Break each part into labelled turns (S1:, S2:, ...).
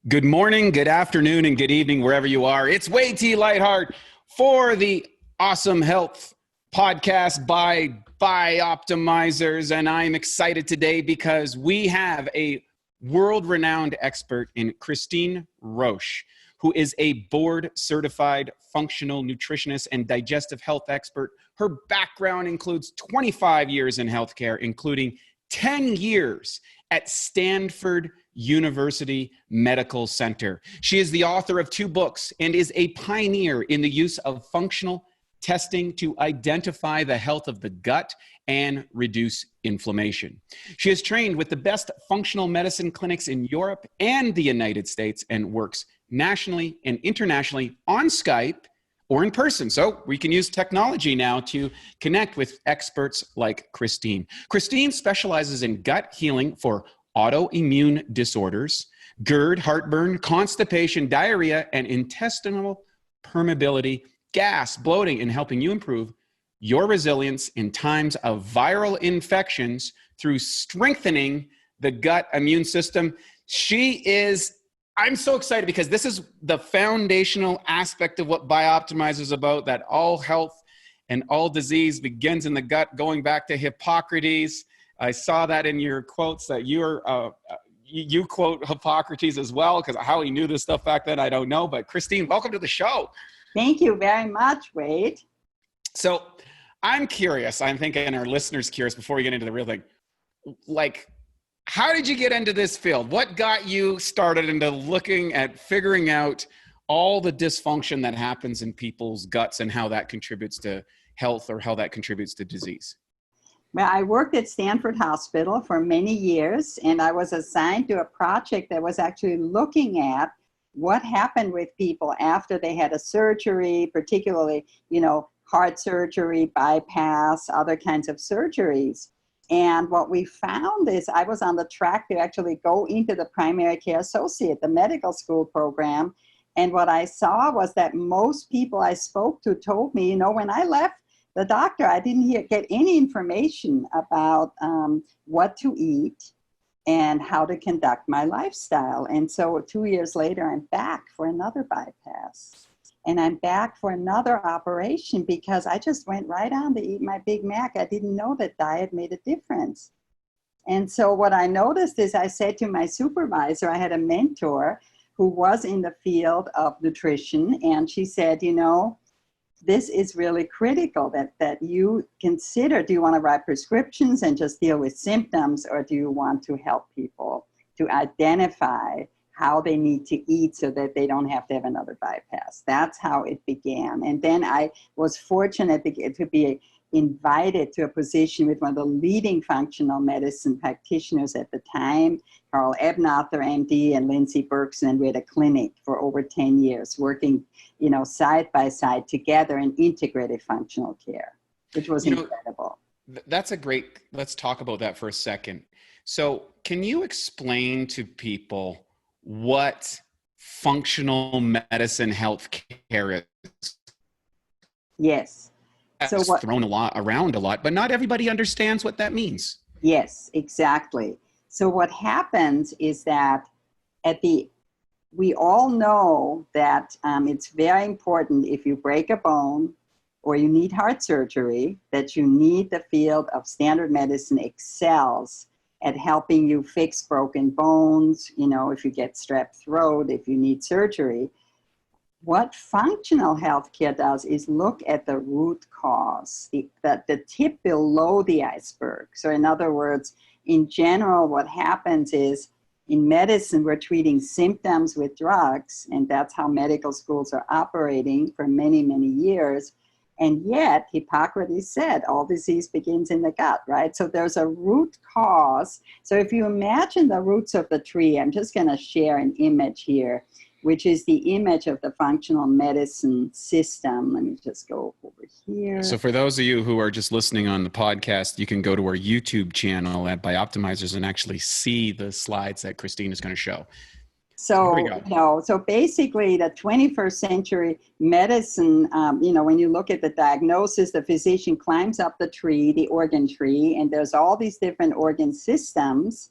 S1: Good morning, good afternoon, and good evening, wherever you are. It's Way T Lightheart for the Awesome Health podcast by Bioptimizers. And I'm excited today because we have a world-renowned expert in Christine Rosche, who is a board-certified functional nutritionist and digestive health expert. Her background includes 25 years in healthcare, including 10 years at Stanford University Medical Center. She is the author of 2 books and is a pioneer in the use of functional testing to identify the health of the gut and reduce inflammation. She is trained with the best functional medicine clinics in Europe and the United States and works nationally and internationally on Skype or in person. So we can use technology now to connect with experts like Christine. Christine specializes in gut healing for autoimmune disorders, GERD, heartburn, constipation, diarrhea, and intestinal permeability, gas, bloating, and helping you improve your resilience in times of viral infections through strengthening the gut immune system. I'm so excited because this is the foundational aspect of what Bioptimizers is about, that all health and all disease begins in the gut, going back to Hippocrates. I saw that in your quotes that you quote Hippocrates as well, because how he knew this stuff back then, I don't know. But Christine, welcome to the show.
S2: Thank you very much, Wade.
S1: So I'm curious, I'm thinking our listeners curious before we get into the real thing, like, how did you get into this field? What got you started into looking at figuring out all the dysfunction that happens in people's guts and how that contributes to health or how that contributes to disease?
S2: Well, I worked at Stanford Hospital for many years, and I was assigned to a project that was actually looking at what happened with people after they had a surgery, particularly, heart surgery, bypass, other kinds of surgeries. And what we found is I was on the track to actually go into the primary care associate, the medical school program. And what I saw was that most people I spoke to told me, when I left the doctor, I didn't get any information about what to eat and how to conduct my lifestyle. And so 2 years later, I'm back for another bypass. And I'm back for another operation because I just went right on to eat my Big Mac. I didn't know that diet made a difference. And so what I noticed is I said to my supervisor, I had a mentor who was in the field of nutrition, and she said, this is really critical that you consider, do you want to write prescriptions and just deal with symptoms, or do you want to help people to identify how they need to eat so that they don't have to have another bypass? That's how it began. And then I was fortunate to be invited to a position with one of the leading functional medicine practitioners at the time, Carl Ebnather, MD, and Lindsay Berkson. And we had a clinic for over 10 years working, side by side together in integrated functional care, which was incredible.
S1: Let's talk about that for a second. So can you explain to people what functional medicine health care is?
S2: Yes.
S1: That's thrown around a lot, but not everybody understands what that means.
S2: Yes, exactly. So what happens is that we all know that it's very important if you break a bone or you need heart surgery, that you need the field of standard medicine excels at helping you fix broken bones, if you get strep throat, if you need surgery. What functional healthcare does is look at the root cause, the tip below the iceberg. So in other words, in general, what happens is in medicine, we're treating symptoms with drugs, and that's how medical schools are operating for many, many years. And yet, Hippocrates said all disease begins in the gut, right? So there's a root cause. So if you imagine the roots of the tree, I'm just going to share an image here, which is the image of the functional medicine system. Let me just go over here.
S1: So for those of you who are just listening on the podcast, you can go to our YouTube channel at Bioptimizers and actually see the slides that Christine is going to show.
S2: So, so basically the 21st century medicine, when you look at the diagnosis, the physician climbs up the tree, the organ tree, and there's all these different organ systems.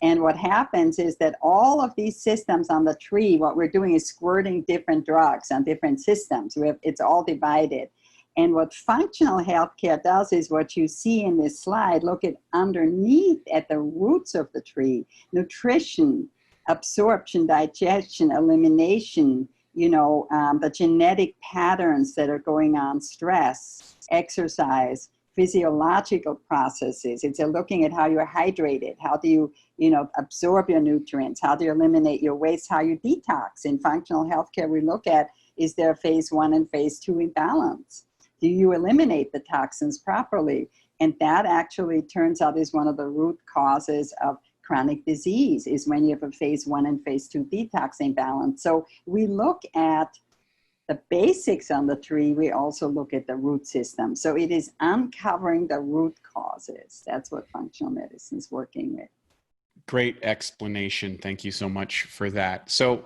S2: And what happens is that all of these systems on the tree, what we're doing is squirting different drugs on different systems. It's all divided. And what functional healthcare does is what you see in this slide. Look at underneath at the roots of the tree: nutrition, absorption, digestion, elimination, the genetic patterns that are going on, stress, exercise, physiological processes. It's looking at how you're hydrated, how do you, absorb your nutrients, how do you eliminate your waste, how you detox. In functional healthcare, we look at, is there phase 1 and phase 2 imbalance? Do you eliminate the toxins properly? And that actually turns out is one of the root causes of chronic disease, is when you have a phase 1 and phase 2 detox imbalance. So we look at the basics on the tree, we also look at the root system. So it is uncovering the root causes. That's what functional medicine is working with.
S1: Great explanation. Thank you so much for that. So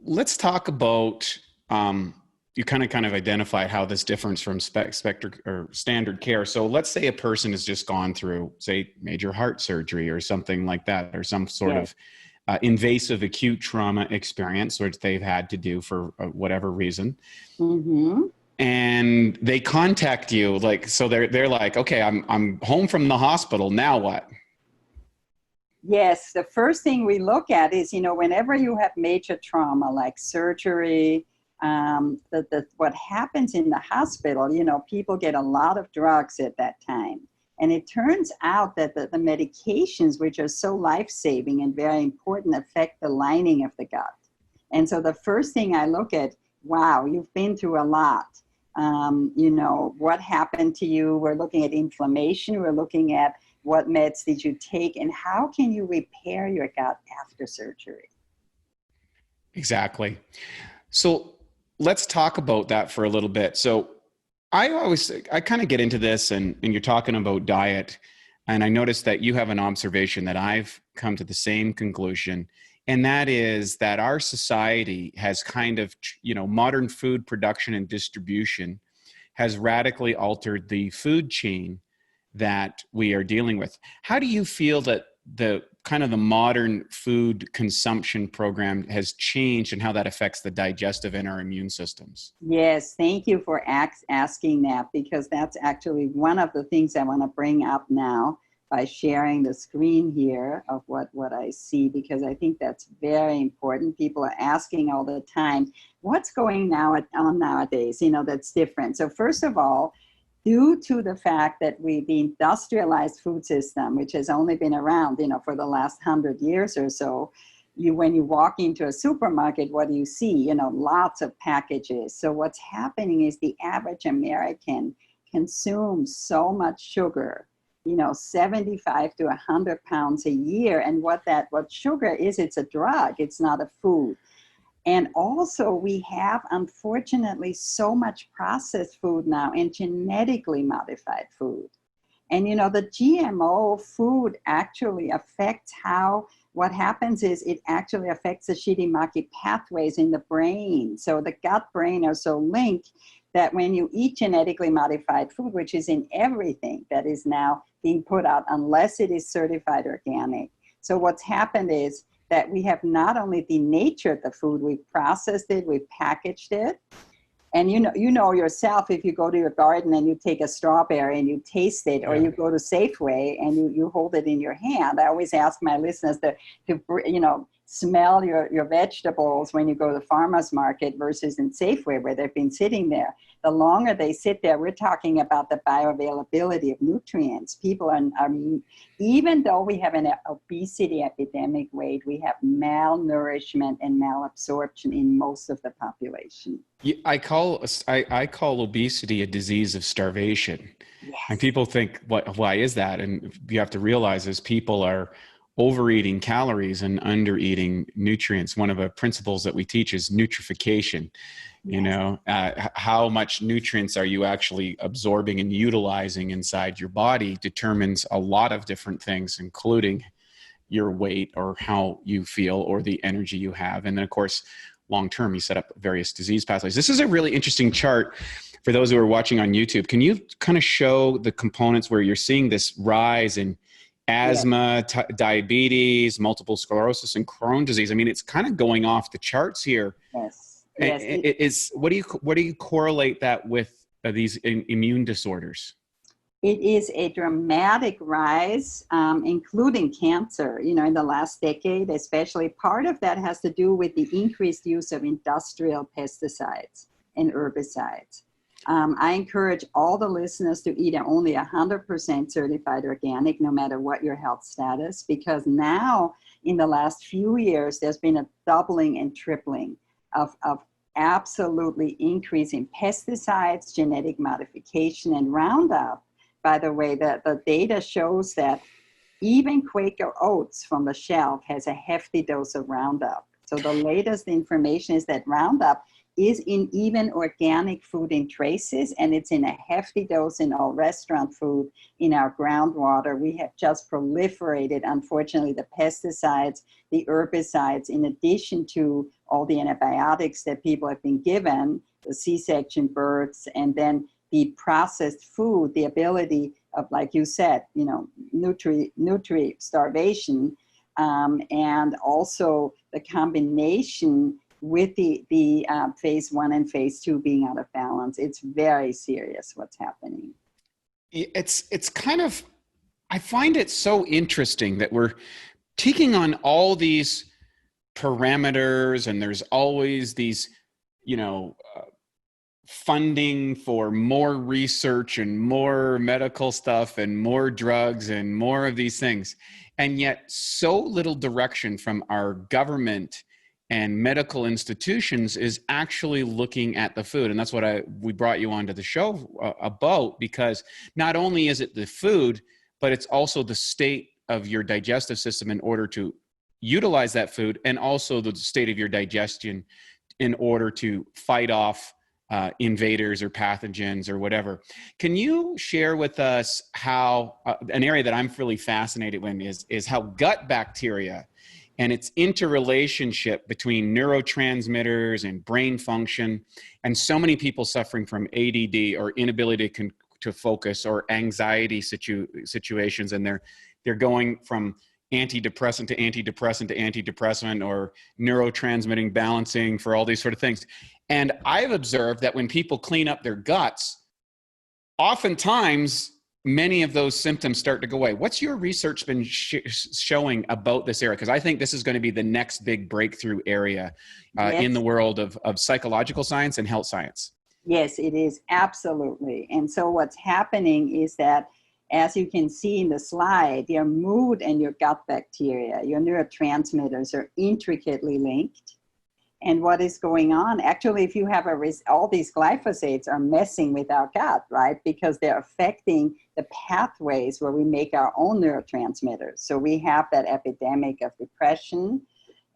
S1: let's talk about, you kind of identified how this differs from standard care. So let's say a person has just gone through, say, major heart surgery or something like that, or some sort of invasive acute trauma experience, which they've had to do for whatever reason. Mm-hmm. And they contact you, so they're like, okay, I'm home from the hospital. Now what?
S2: Yes, the first thing we look at is, whenever you have major trauma like surgery, what happens in the hospital, people get a lot of drugs at that time. And it turns out that the medications, which are so life-saving and very important, affect the lining of the gut. And so the first thing I look at, wow, you've been through a lot. What happened to you? We're looking at inflammation. We're looking at what meds did you take, and how can you repair your gut after surgery?
S1: Exactly. So let's talk about that for a little bit. So I kind of get into this and you're talking about diet, and I noticed that you have an observation that I've come to the same conclusion. And that is that our society has kind of, modern food production and distribution has radically altered the food chain that we are dealing with. How do you feel that the modern food consumption program has changed and how that affects the digestive and our immune systems?
S2: Yes, thank you for asking that, because that's actually one of the things I want to bring up now by sharing the screen here of what I see, because I think that's very important. People are asking all the time, what's going on nowadays, that's different. So first of all, due to the fact that the industrialized food system, which has only been around, for the last 100 years or so, when you walk into a supermarket, what do you see? Lots of packages. So what's happening is the average American consumes so much sugar, 75 to 100 pounds a year. And what sugar is, it's a drug, it's not a food. And also we have, unfortunately, so much processed food now and genetically modified food. And, the GMO food actually affects what happens is it actually affects the Shirimaki pathways in the brain. So the gut-brain are so linked that when you eat genetically modified food, which is in everything that is now being put out, unless it is certified organic. So what's happened is that we have not only denatured the food, we've processed it, we've packaged it. And you know yourself, if you go to your garden and you take a strawberry and you taste it, or you go to Safeway and you hold it in your hand. I always ask my listeners to smell your vegetables when you go to the farmer's market versus in Safeway where they've been sitting there. The longer they sit there, we're talking about the bioavailability of nutrients. People are even though we have an obesity epidemic rate, we have malnourishment and malabsorption in most of the population.
S1: I call obesity a disease of starvation.
S2: Yes.
S1: And people think, why is that? And you have to realize is people are overeating calories and undereating nutrients. One of the principles that we teach is nutrification. Yes. How much nutrients are you actually absorbing and utilizing inside your body determines a lot of different things, including your weight or how you feel or the energy you have. And then, of course, long-term, you set up various disease pathways. This is a really interesting chart for those who are watching on YouTube. Can you kind of show the components where you're seeing this rise in asthma, diabetes, multiple sclerosis, and Crohn's disease. I mean, it's kind of going off the charts here.
S2: Yes. Yes.
S1: What do you correlate that with these immune disorders?
S2: It is a dramatic rise, including cancer, in the last decade, especially. Part of that has to do with the increased use of industrial pesticides and herbicides. I encourage all the listeners to eat only 100% certified organic, no matter what your health status, because now in the last few years, there's been a doubling and tripling of absolutely increasing pesticides, genetic modification, and Roundup. By the way, the data shows that even Quaker Oats from the shelf has a hefty dose of Roundup. So the latest information is that Roundup is in even organic food in traces, and it's in a hefty dose in all restaurant food, in our groundwater. We have just proliferated, unfortunately, the pesticides, the herbicides, in addition to all the antibiotics that people have been given, the C-section births, and then the processed food, the ability of, like you said, nutri starvation, and also the combination with the phase 1 and phase 2 being out of balance. It's very serious what's happening.
S1: It's kind of, I find it so interesting that we're taking on all these parameters, and there's always these, funding for more research and more medical stuff and more drugs and more of these things. And yet so little direction from our government and medical institutions is actually looking at the food. And that's what we brought you onto the show about, because not only is it the food, but it's also the state of your digestive system in order to utilize that food, and also the state of your digestion in order to fight off invaders or pathogens or whatever. Can you share with us how an area that I'm really fascinated with is how gut bacteria and its interrelationship between neurotransmitters and brain function, and so many people suffering from ADD or inability to focus, or anxiety situations, and they're going from antidepressant to antidepressant to antidepressant, or neurotransmitting balancing for all these sort of things. And I've observed that when people clean up their guts, oftentimes many of those symptoms start to go away. What's your research been showing about this area? Because I think this is going to be the next big breakthrough area in the world of psychological science and health science.
S2: Yes, it is, absolutely. And so what's happening is that, as you can see in the slide, your mood and your gut bacteria, your neurotransmitters, are intricately linked. And what is going on, actually, if you have all these glyphosates are messing with our gut, right? Because they're affecting the pathways where we make our own neurotransmitters. So we have that epidemic of depression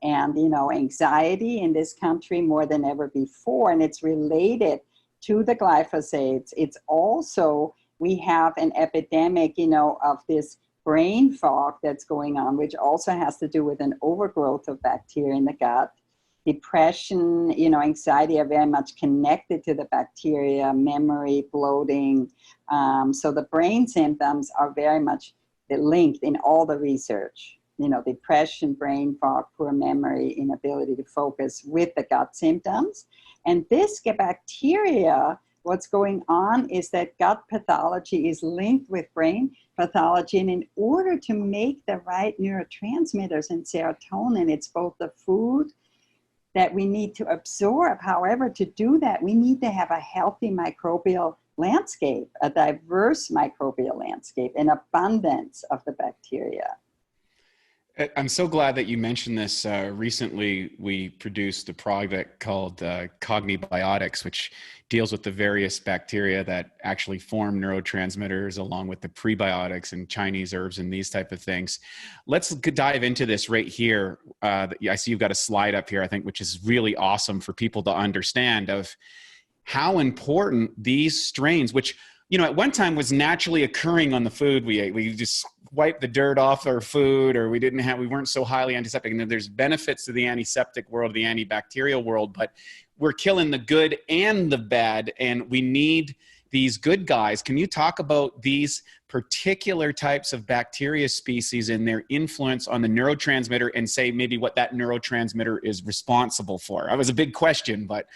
S2: and, anxiety in this country more than ever before. And it's related to the glyphosates. It's also, we have an epidemic, of this brain fog that's going on, which also has to do with an overgrowth of bacteria in the gut. Depression, anxiety are very much connected to the bacteria, memory, bloating. So the brain symptoms are very much linked in all the research. Depression, brain fog, poor memory, inability to focus with the gut symptoms. And this bacteria, what's going on is that gut pathology is linked with brain pathology. And in order to make the right neurotransmitters and serotonin, it's both the food that we need to absorb. However, to do that, we need to have a healthy microbial landscape, a diverse microbial landscape, an abundance of the bacteria.
S1: I'm so glad that you mentioned this. Recently, we produced a product called Cognibiotics, which deals with the various bacteria that actually form neurotransmitters, along with the prebiotics and Chinese herbs and these type of things. Let's dive into this right here. I see you've got a slide up here, I think, which is really awesome for people to understand of how important these strains, which at one time was naturally occurring on the food we ate. We just wiped the dirt off our food, or we weren't so highly antiseptic. And there's benefits to the antiseptic world, the antibacterial world, but we're killing the good and the bad, and we need these good guys. Can you talk about these particular types of bacteria species and their influence on the neurotransmitter, and say maybe what that neurotransmitter is responsible for? That was a big question, but...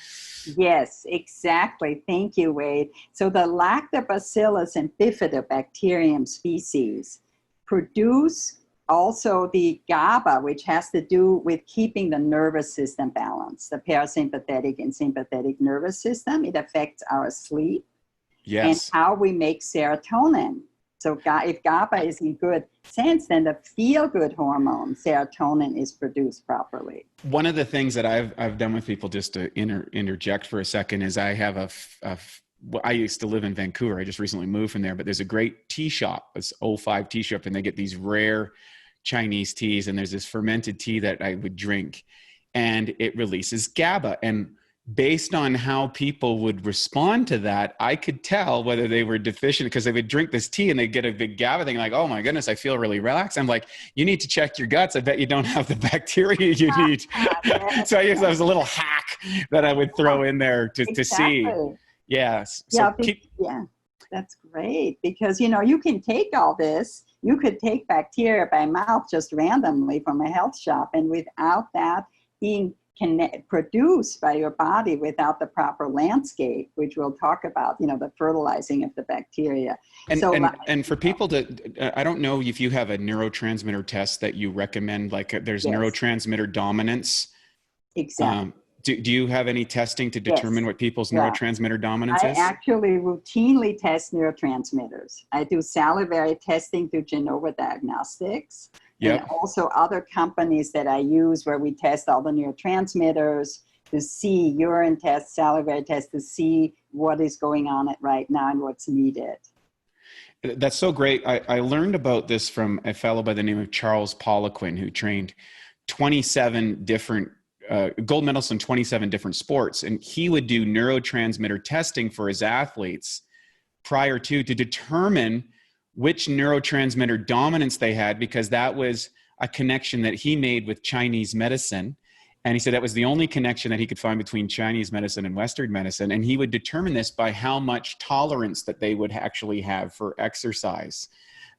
S2: Yes, exactly. Thank you, Wade. So the Lactobacillus and Bifidobacterium species produce also the GABA, which has to do with keeping the nervous system balanced, the parasympathetic and sympathetic nervous system. It affects our sleep,
S1: yes,
S2: and how we make serotonin. So if GABA is in good sense, then the feel-good hormone, serotonin, is produced properly.
S1: One of the things that I've done with people, just to interject for a second, is I have I used to live in Vancouver. I just recently moved from there, but there's a great tea shop, this O5 tea shop, and they get these rare Chinese teas, and there's this fermented tea that I would drink, and it releases GABA. And based on how people would respond to that, I could tell whether they were deficient, because they would drink this tea and they'd get a big GABA thing, like, oh my goodness, I feel really relaxed. I'm like, you need to check your guts. I bet you don't have the bacteria you need. So I guess that was a little hack that I would throw in there to see. Yeah. So
S2: yeah, that's great, because, you can take all this. You could take bacteria by mouth just randomly from a health shop, and without that being produced by your body, without the proper landscape, which we'll talk about, the fertilizing of the bacteria.
S1: And for people I don't know if you have a neurotransmitter test that you recommend, like there's
S2: yes.
S1: neurotransmitter dominance.
S2: Exactly.
S1: Do you have any testing to determine what people's neurotransmitter dominance is?
S2: I actually routinely test neurotransmitters. I do salivary testing through Genova Diagnostics. Yep. And also other companies that I use where we test all the neurotransmitters to see urine tests, salivary tests, to see what is going on right now and what's needed.
S1: That's so great. I learned about this from a fellow by the name of Charles Poliquin, who trained 27 different gold medalists in 27 different sports. And he would do neurotransmitter testing for his athletes prior to determine which neurotransmitter dominance they had, because that was a connection that he made with Chinese medicine. And he said that was the only connection that he could find between Chinese medicine and Western medicine. And he would determine this by how much tolerance that they would actually have for exercise.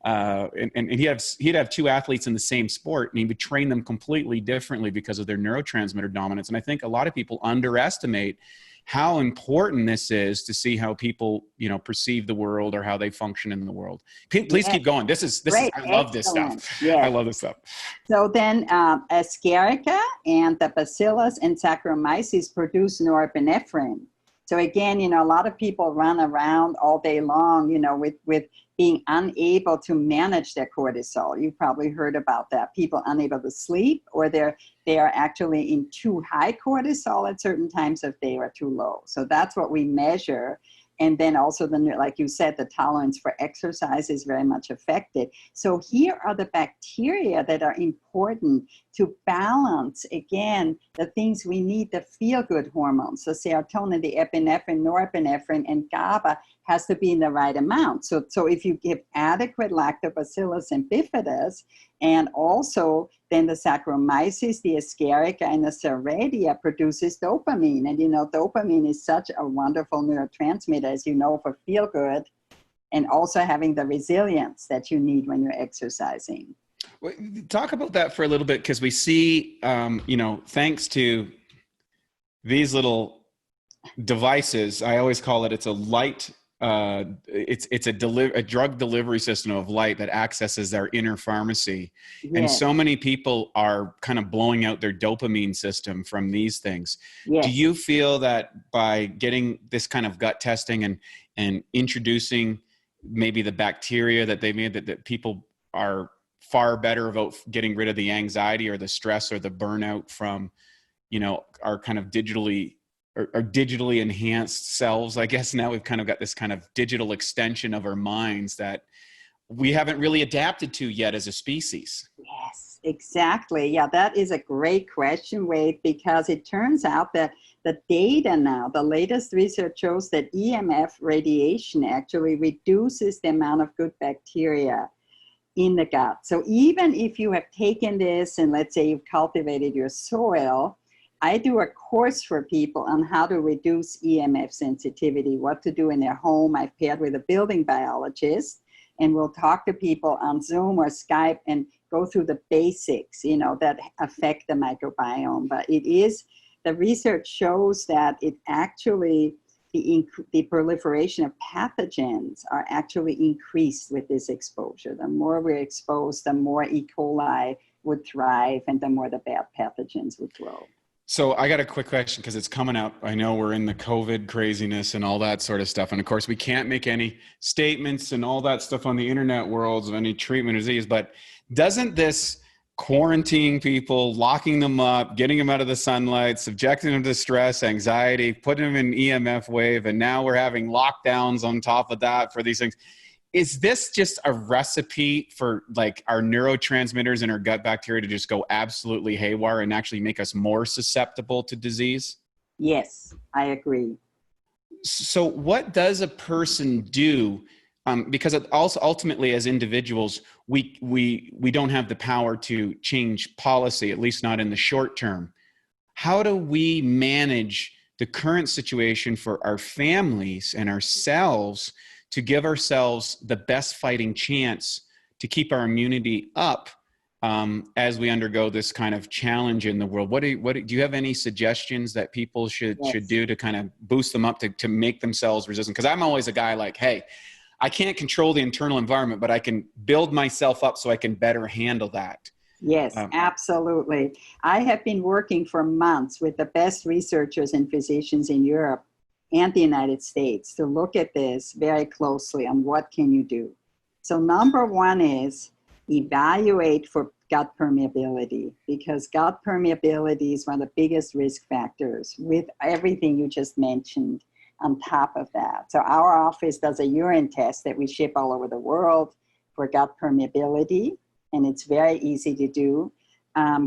S1: And he'd have two athletes in the same sport, and he would train them completely differently because of their neurotransmitter dominance. And I think a lot of people underestimate how important this is to see how people, perceive the world or how they function in the world. Please keep going. This is I love this stuff. Yes. I love this stuff.
S2: So then Escherichia and the Bacillus and Saccharomyces produce norepinephrine. So again, a lot of people run around all day long, with being unable to manage their cortisol. You've probably heard about that. People unable to sleep, or they are actually in too high cortisol at certain times of day or too low. So that's what we measure. And then also, like you said, the tolerance for exercise is very much affected. So here are the bacteria that are important to balance, again, the things we need, the feel-good hormones. So serotonin, the epinephrine, norepinephrine, and GABA has to be in the right amount. So if you give adequate Lactobacillus and Bifidus, and also then the Saccharomyces, the Escherichia, and the Serratia produces dopamine. And dopamine is such a wonderful neurotransmitter, as you know, for feel good, and also having the resilience that you need when you're exercising.
S1: Talk about that for a little bit, because we see, thanks to these little devices, I always call it's a light. It's a drug delivery system of light that accesses our inner pharmacy. Yes. And so many people are kind of blowing out their dopamine system from these things. Yes. Do you feel that by getting this kind of gut testing and introducing maybe the bacteria that they made, that people are far better about getting rid of the anxiety or the stress or the burnout from, our kind of digitally enhanced selves? I guess now we've kind of got this kind of digital extension of our minds that we haven't really adapted to yet as a species.
S2: Yes, exactly. Yeah, that is a great question, Wade, because it turns out that the data now, the latest research shows that EMF radiation actually reduces the amount of good bacteria in the gut. So even if you have taken this and let's say you've cultivated your soil, I do a course for people on how to reduce EMF sensitivity, what to do in their home. I've paired with a building biologist, and we'll talk to people on Zoom or Skype and go through the basics, that affect the microbiome. But the research shows that it actually, the proliferation of pathogens are actually increased with this exposure. The more we're exposed, the more E. coli would thrive and the more the bad pathogens would grow.
S1: So I got a quick question because it's coming up. I know we're in the COVID craziness and all that sort of stuff. And of course, we can't make any statements and all that stuff on the internet worlds of any treatment or disease. But doesn't this quarantining people, locking them up, getting them out of the sunlight, subjecting them to stress, anxiety, putting them in EMF wave, and now we're having lockdowns on top of that for these things. Is this just a recipe for like our neurotransmitters and our gut bacteria to just go absolutely haywire and actually make us more susceptible to disease?
S2: Yes, I agree.
S1: So what does a person do? Because it also ultimately as individuals, we don't have the power to change policy, at least not in the short term. How do we manage the current situation for our families and ourselves to give ourselves the best fighting chance to keep our immunity up as we undergo this kind of challenge in the world? Do you have any suggestions that people should do to kind of boost them up to make themselves resistant? Because I'm always a guy like, hey, I can't control the internal environment, but I can build myself up so I can better handle that.
S2: Yes, absolutely. I have been working for months with the best researchers and physicians in Europe and the United States to look at this very closely on what can you do. So number one is evaluate for gut permeability, because gut permeability is one of the biggest risk factors with everything you just mentioned on top of that. So our office does a urine test that we ship all over the world for gut permeability, and it's very easy to do.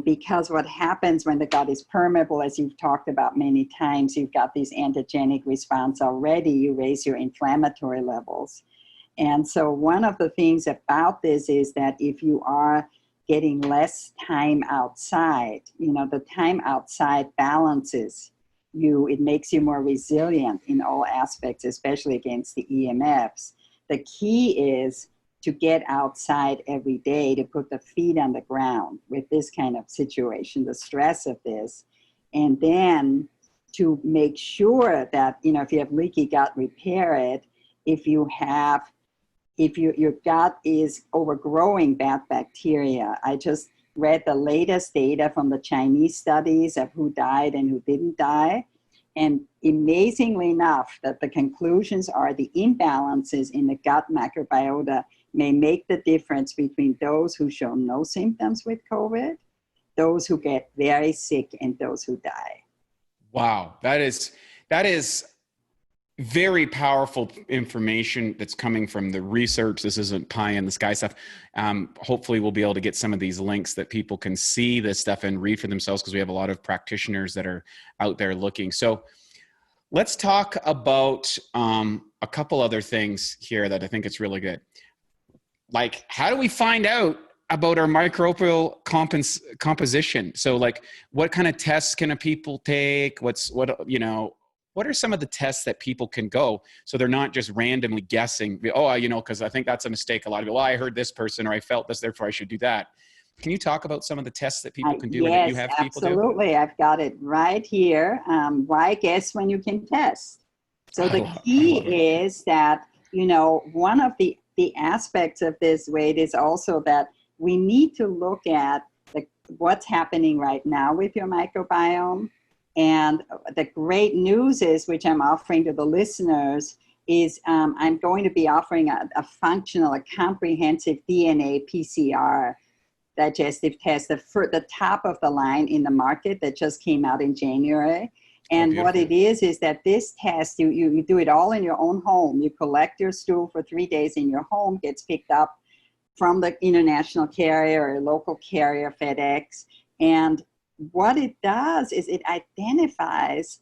S2: Because what happens when the gut is permeable, as you've talked about many times, you've got this antigenic response already, you raise your inflammatory levels. And so one of the things about this is that if you are getting less time outside, the time outside balances you, it makes you more resilient in all aspects, especially against the EMFs. The key is to get outside every day, to put the feet on the ground with this kind of situation, the stress of this, and then to make sure that, if you have leaky gut, repair it. If your gut is overgrowing bad bacteria, I just read the latest data from the Chinese studies of who died and who didn't die. And amazingly enough, that the conclusions are the imbalances in the gut microbiota may make the difference between those who show no symptoms with COVID, those who get very sick, and those who die. Wow,
S1: that is very powerful information that's coming from the research. This isn't pie in the sky stuff. Hopefully we'll be able to get some of these links that people can see this stuff and read for themselves, because we have a lot of practitioners that are out there looking. So let's talk about a couple other things here that I think it's really good. Like, how do we find out about our microbial composition? So like, what kind of tests can people take? What are some of the tests that people can go so they're not just randomly guessing, because I think that's a mistake. A lot of people, I heard this person or I felt this, therefore I should do that. Can you talk about some of the tests that people can do?
S2: Yes,
S1: or that you have people
S2: absolutely.
S1: Do?
S2: I've got it right here. Why guess when you can test? So the key is that, one of the aspects of this, Wade, is also that we need to look at what's happening right now with your microbiome. And the great news is, which I'm offering to the listeners, is I'm going to be offering a comprehensive DNA PCR digestive test, the top of the line in the market that just came out in January. And what it is that this test, you do it all in your own home. You collect your stool for 3 days in your home, gets picked up from the international carrier or local carrier, FedEx. And what it does is it identifies,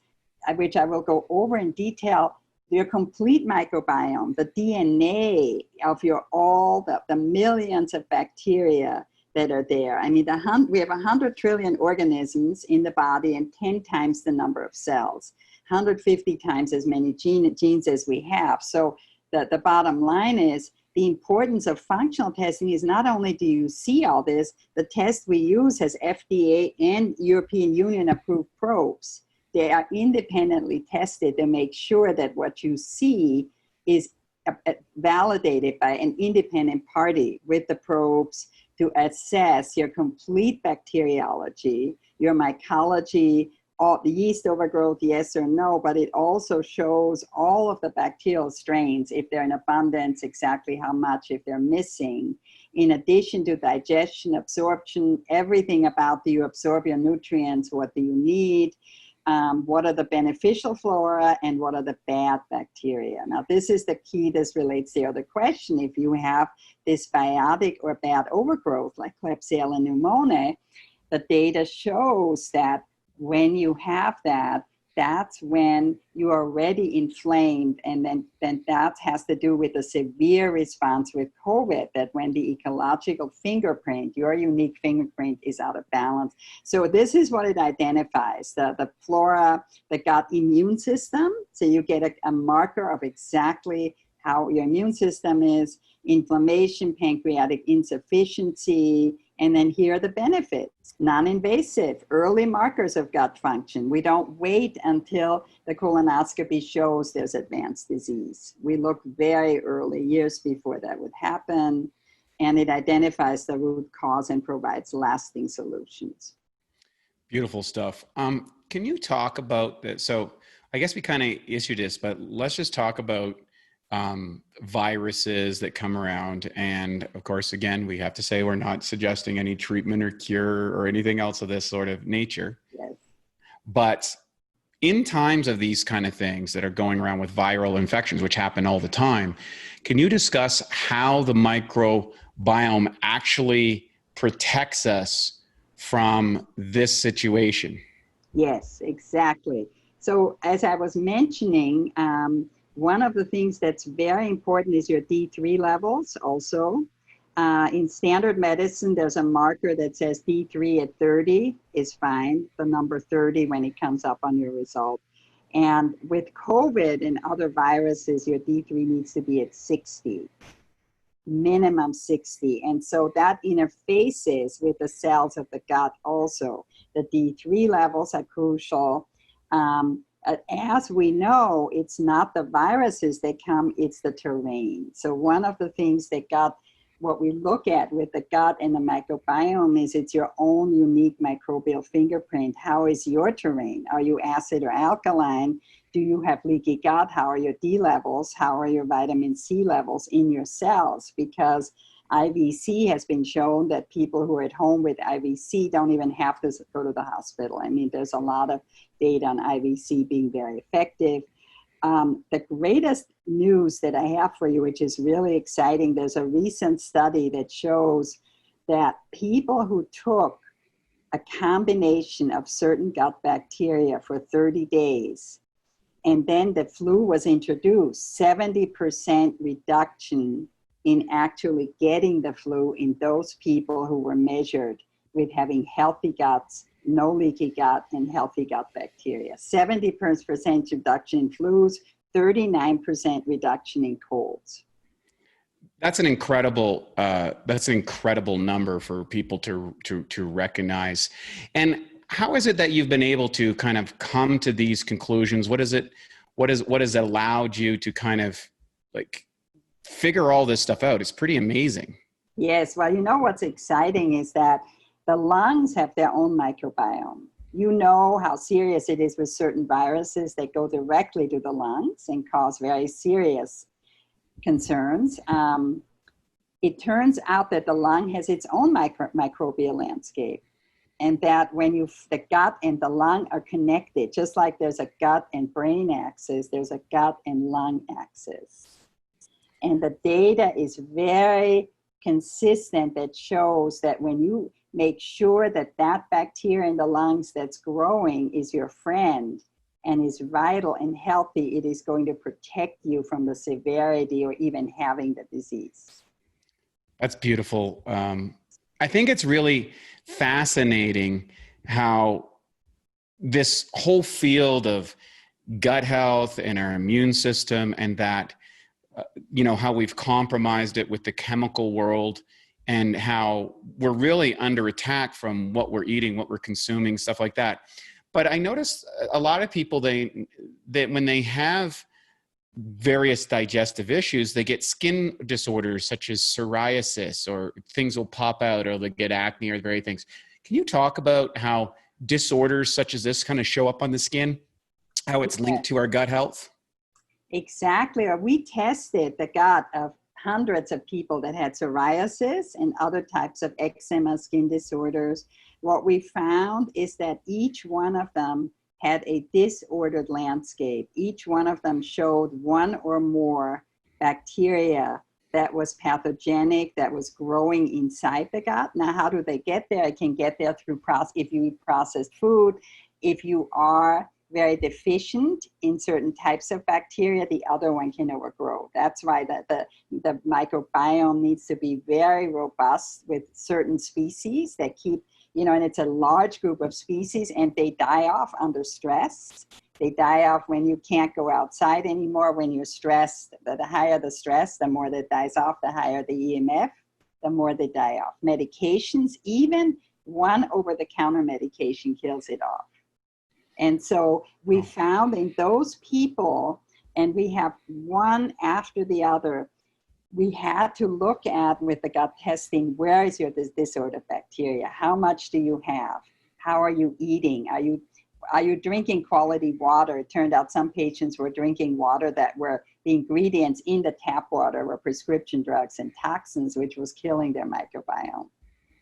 S2: which I will go over in detail, your complete microbiome, the DNA of the millions of bacteria that are there. I mean, we have 100 trillion organisms in the body and 10 times the number of cells, 150 times as many genes as we have. So the bottom line is the importance of functional testing is not only do you see all this, the test we use has FDA and European Union approved probes. They are independently tested to make sure that what you see is validated by an independent party with the probes to assess your complete bacteriology, your mycology, all the yeast overgrowth, yes or no, but it also shows all of the bacterial strains, if they're in abundance, exactly how much, if they're missing. In addition to digestion, absorption, everything about do you absorb your nutrients, what do you need, what are the beneficial flora, and what are the bad bacteria. Now, this is the key. This relates to the other question. If you have dysbiotic or bad overgrowth, like Klebsiella pneumoniae, the data shows that when you have that, that's when you are already inflamed, and then that has to do with the severe response with COVID, that when the ecological fingerprint, your unique fingerprint, is out of balance. So this is what it identifies, the flora, the gut immune system. So you get a marker of exactly how your immune system is, inflammation, pancreatic insufficiency, and then here are the benefits. Non-invasive, early markers of gut function. We don't wait until the colonoscopy shows there's advanced disease. We look very early, years before that would happen, and it identifies the root cause and provides lasting solutions.
S1: Beautiful stuff. Can you talk about that? So I guess we kind of issued this, but let's just talk about viruses that come around. And of course, again, we have to say we're not suggesting any treatment or cure or anything else of this sort of nature.
S2: Yes.
S1: But in times of these kind of things that are going around with viral infections, which happen all the time, can you discuss how the microbiome actually protects us from this situation?
S2: Yes, exactly. So as I was mentioning, one of the things that's very important is your D3 levels also. In standard medicine, there's a marker that says D3 at 30 is fine, the number 30 when it comes up on your result. And with COVID and other viruses, your D3 needs to be at 60, minimum 60. And so that interfaces with the cells of the gut also. The D3 levels are crucial. As we know, it's not the viruses that come, it's the terrain. So one of the things that what we look at with the gut and the microbiome is it's your own unique microbial fingerprint. How is your terrain? Are you acid or alkaline? Do you have leaky gut? How are your D levels? How are your vitamin C levels in your cells? Because IVC has been shown that people who are at home with IVC don't even have to go to the hospital. I mean, there's a lot of data on IVC being very effective. The greatest news that I have for you, which is really exciting, there's a recent study that shows that people who took a combination of certain gut bacteria for 30 days, and then the flu was introduced, 70% reduction in actually getting the flu in those people who were measured with having healthy guts, no leaky gut, and healthy gut bacteria. 70% reduction in flus, 39% reduction in colds.
S1: That's an incredible number for people to recognize. And how is it that you've been able to kind of come to these conclusions? What has allowed you to kind of like figure all this stuff out? It's pretty amazing.
S2: Yes, well, you know what's exciting is that the lungs have their own microbiome. You know how serious it is with certain viruses that go directly to the lungs and cause very serious concerns. It turns out that the lung has its own microbial landscape, and that when the gut and the lung are connected, just like there's a gut and brain axis, there's a gut and lung axis. And the data is very consistent that shows that when you make sure that that bacteria in the lungs that's growing is your friend and is vital and healthy, it is going to protect you from the severity or even having the disease.
S1: That's beautiful. I think it's really fascinating how this whole field of gut health and our immune system, and that how we've compromised it with the chemical world, and how we're really under attack from what we're eating, what we're consuming, stuff like that. But I noticed a lot of people, they when they have various digestive issues, they get skin disorders such as psoriasis, or things will pop out, or they get acne, or various things. Can you talk about how disorders such as this kind of show up on the skin, how it's linked to our gut health?
S2: Exactly. We tested the gut of hundreds of people that had psoriasis and other types of eczema, skin disorders. What we found is that each one of them had a disordered landscape. Each one of them showed one or more bacteria that was pathogenic, that was growing inside the gut. Now, how do they get there? It can get there through if you eat processed food. If you are very deficient in certain types of bacteria, the other one can overgrow. That's why the microbiome needs to be very robust with certain species that keep, and it's a large group of species, and they die off under stress. They die off when you can't go outside anymore, when you're stressed. The higher the stress, the more that dies off, the higher the EMF, the more they die off. Medications, even one over-the-counter medication kills it off. And so we found in those people, and we have one after the other, we had to look at, with the gut testing, where is your disordered bacteria? How much do you have? How are you eating? Are you drinking quality water? It turned out some patients were drinking water that were, the ingredients in the tap water were prescription drugs and toxins, which was killing their microbiome.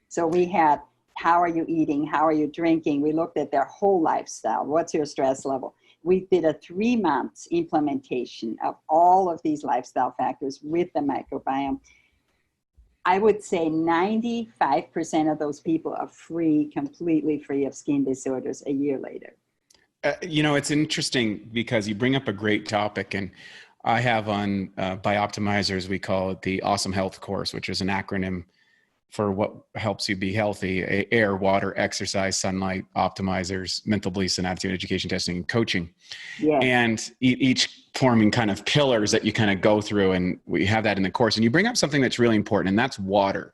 S2: So we had, how are you eating? How are you drinking? We looked at their whole lifestyle. What's your stress level? We did a 3-month implementation of all of these lifestyle factors with the microbiome. I would say 95% of those people are free, completely free of skin disorders a year later.
S1: It's interesting because you bring up a great topic, and I have on Bioptimizers, we call it the Awesome Health course, which is an acronym for what helps you be healthy: air, water, exercise, sunlight, optimizers, mental beliefs, and attitude education, testing, and coaching. Yeah. And each forming kind of pillars that you kind of go through, and we have that in the course. And you bring up something that's really important, and that's water.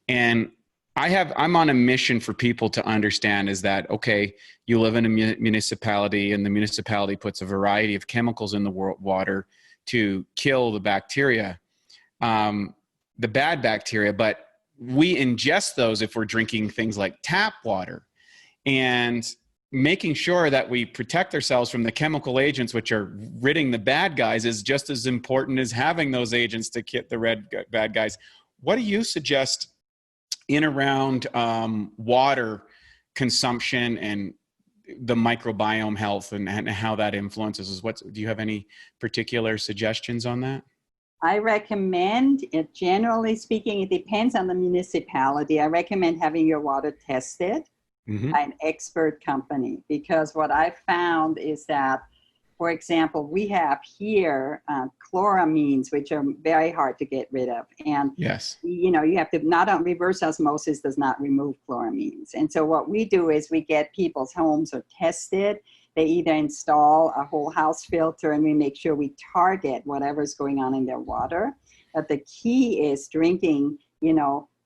S1: And I'm on a mission for people to understand is that, okay, you live in a municipality, and the municipality puts a variety of chemicals in the water to kill the bacteria, the bad bacteria, but we ingest those if we're drinking things like tap water. And making sure that we protect ourselves from the chemical agents, which are ridding the bad guys, is just as important as having those agents to get the bad guys. What do you suggest in around water consumption and the microbiome health, and how that influences? Do you have any particular suggestions on that?
S2: I recommend, generally speaking, it depends on the municipality. I recommend having your water tested by an expert company, because what I found is that, for example, we have here chloramines, which are very hard to get rid of. And,
S1: yes,
S2: you have to, not on reverse osmosis does not remove chloramines. And so what we do is we get people's homes are tested. They either install a whole house filter, and we make sure we target whatever's going on in their water. But the key is drinking,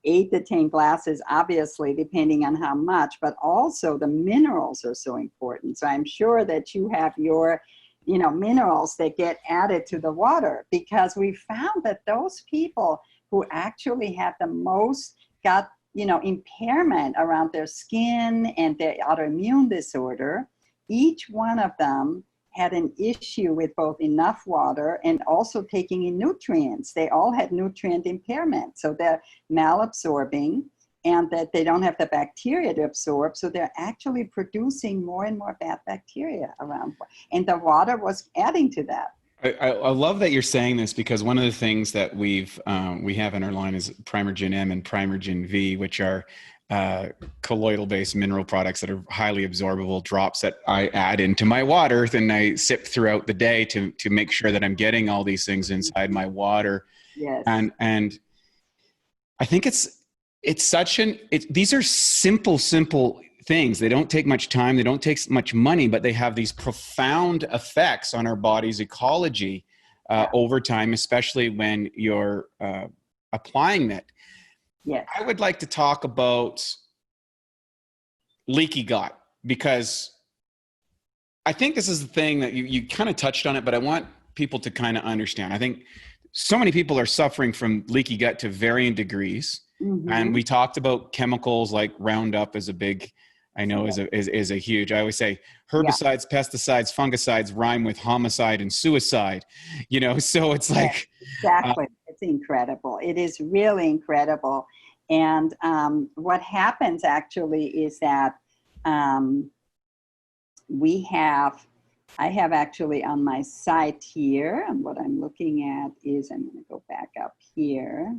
S2: 8 to 10 glasses, obviously, depending on how much, but also the minerals are so important. So I'm sure that you have your, minerals that get added to the water, because we found that those people who actually have the most gut, impairment around their skin and their autoimmune disorder, each one of them had an issue with both enough water and also taking in nutrients. They all had nutrient impairment. So they're malabsorbing, and that they don't have the bacteria to absorb. So they're actually producing more and more bad bacteria around. And the water was adding to that.
S1: I love that you're saying this, because one of the things that we have in our line is Primergen M and Primergen V, which are colloidal-based mineral products that are highly absorbable drops that I add into my water, then I sip throughout the day to make sure that I'm getting all these things inside my water.
S2: Yes.
S1: And I think these are simple things. They don't take much time. They don't take much money, but they have these profound effects on our body's ecology over time, especially when you're applying it.
S2: Yes.
S1: I would like to talk about leaky gut, because I think this is the thing that you kind of touched on it, but I want people to kind of understand. I think so many people are suffering from leaky gut to varying degrees.
S2: Mm-hmm.
S1: And we talked about chemicals like Roundup is a big, I know is a huge, I always say herbicides, pesticides, fungicides rhyme with homicide and suicide, so it's like.
S2: Exactly. It's incredible. It is really incredible. And what happens actually is that I have actually on my site here, and what I'm looking at is, I'm going to go back up here.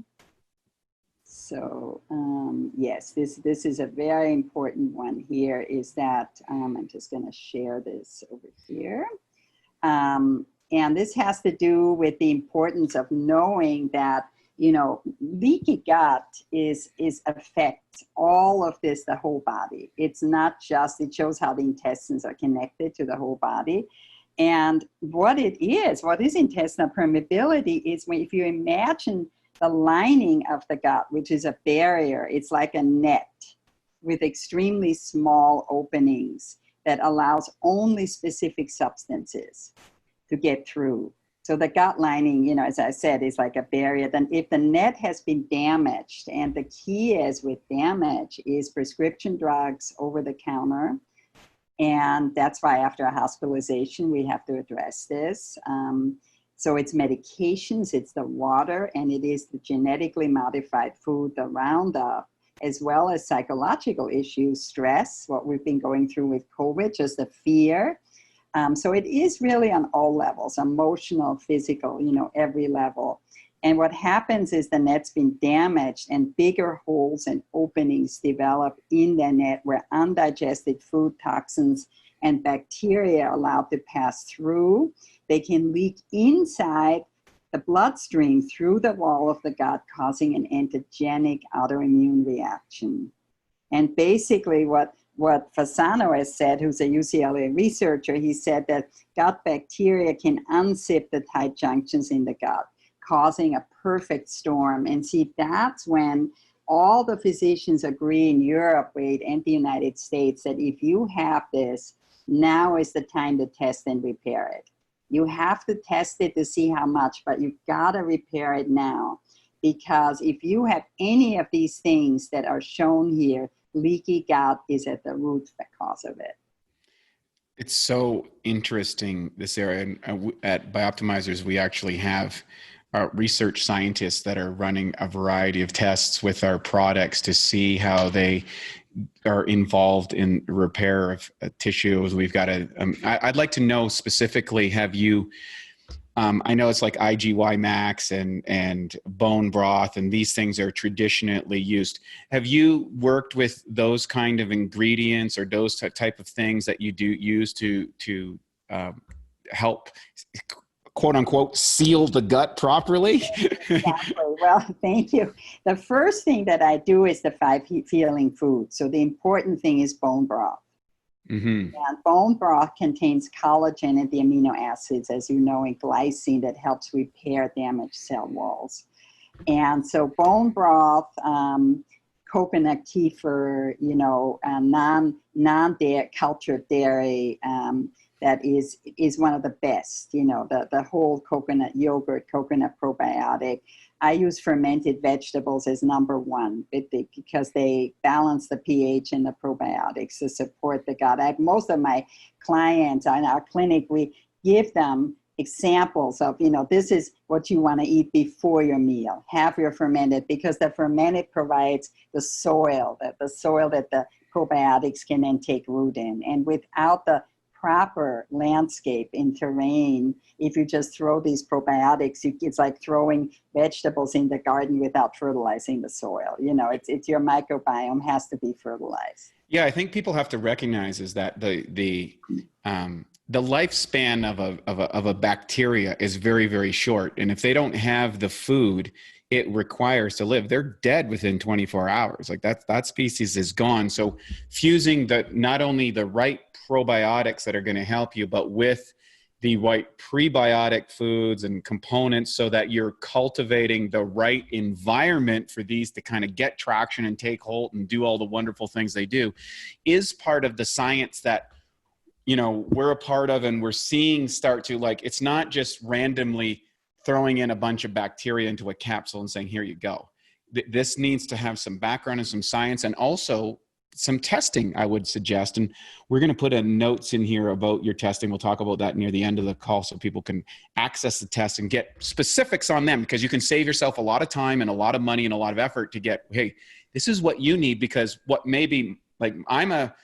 S2: So yes, this is a very important one here, is that I'm just going to share this over here. And this has to do with the importance of knowing that, leaky gut affects all of this, the whole body. It's not just, it shows how the intestines are connected to the whole body. And what is intestinal permeability is if you imagine the lining of the gut, which is a barrier, it's like a net with extremely small openings that allows only specific substances to get through. So the gut lining, as I said, is like a barrier. Then if the net has been damaged, and the key is with damage is prescription drugs over the counter. And that's why after a hospitalization, we have to address this. So it's medications, it's the water, and it is the genetically modified food, the Roundup, as well as psychological issues, stress, what we've been going through with COVID, just the fear. So it is really on all levels, emotional, physical, every level. And what happens is the net's been damaged and bigger holes and openings develop in the net where undigested food toxins and bacteria are allowed to pass through. They can leak inside the bloodstream through the wall of the gut, causing an antigenic autoimmune reaction. And basically what Fasano has said, who's a UCLA researcher, he said that gut bacteria can unzip the tight junctions in the gut, causing a perfect storm. And see, that's when all the physicians agree in Europe and the United States that if you have this, now is the time to test and repair it. You have to test it to see how much, but you've got to repair it now. Because if you have any of these things that are shown here, leaky gut is at the root cause of it.
S1: It's so interesting, this area. And at Bioptimizers, we actually have research scientists that are running a variety of tests with our products to see how they are involved in repair of tissues. We've got I'd like to know specifically, have you, I know it's like IgY Max and bone broth, and these things are traditionally used. Have you worked with those kind of ingredients or those type of things that you do use to help, quote unquote, seal the gut properly?
S2: Exactly. Well, thank you. The first thing that I do is the 5 healing foods. So the important thing is bone broth. Mm-hmm. And bone broth contains collagen and the amino acids, as you know, and glycine that helps repair damaged cell walls. And so bone broth, coconut kefir, non-dairy, cultured dairy, that is one of the best, the whole coconut yogurt, coconut probiotic. I use fermented vegetables as number one because they balance the pH and the probiotics to support the gut. Most of my clients in our clinic, we give them examples of, this is what you want to eat before your meal. Have your fermented, because the fermented provides the soil that the probiotics can then take root in. And without the proper landscape in terrain, if you just throw these probiotics, it's like throwing vegetables in the garden without fertilizing the soil. It's your microbiome has to be fertilized.
S1: Yeah, I think people have to recognize is that the lifespan of a bacteria is very, very short, and if they don't have the food it requires to live, they're dead within 24 hours. Like that species is gone. So fusing not only the right probiotics that are going to help you, but with the right prebiotic foods and components so that you're cultivating the right environment for these to kind of get traction and take hold and do all the wonderful things they do, is part of the science that, you know, we're a part of, and we're seeing start to, like, it's not just randomly throwing in a bunch of bacteria into a capsule and saying, here you go. This needs to have some background and some science, and also some testing, I would suggest. And we're going to put notes in here about your testing. We'll talk about that near the end of the call so people can access the test and get specifics on them, because you can save yourself a lot of time and a lot of money and a lot of effort to get, hey, this is what you need. Because what maybe, like, I'm a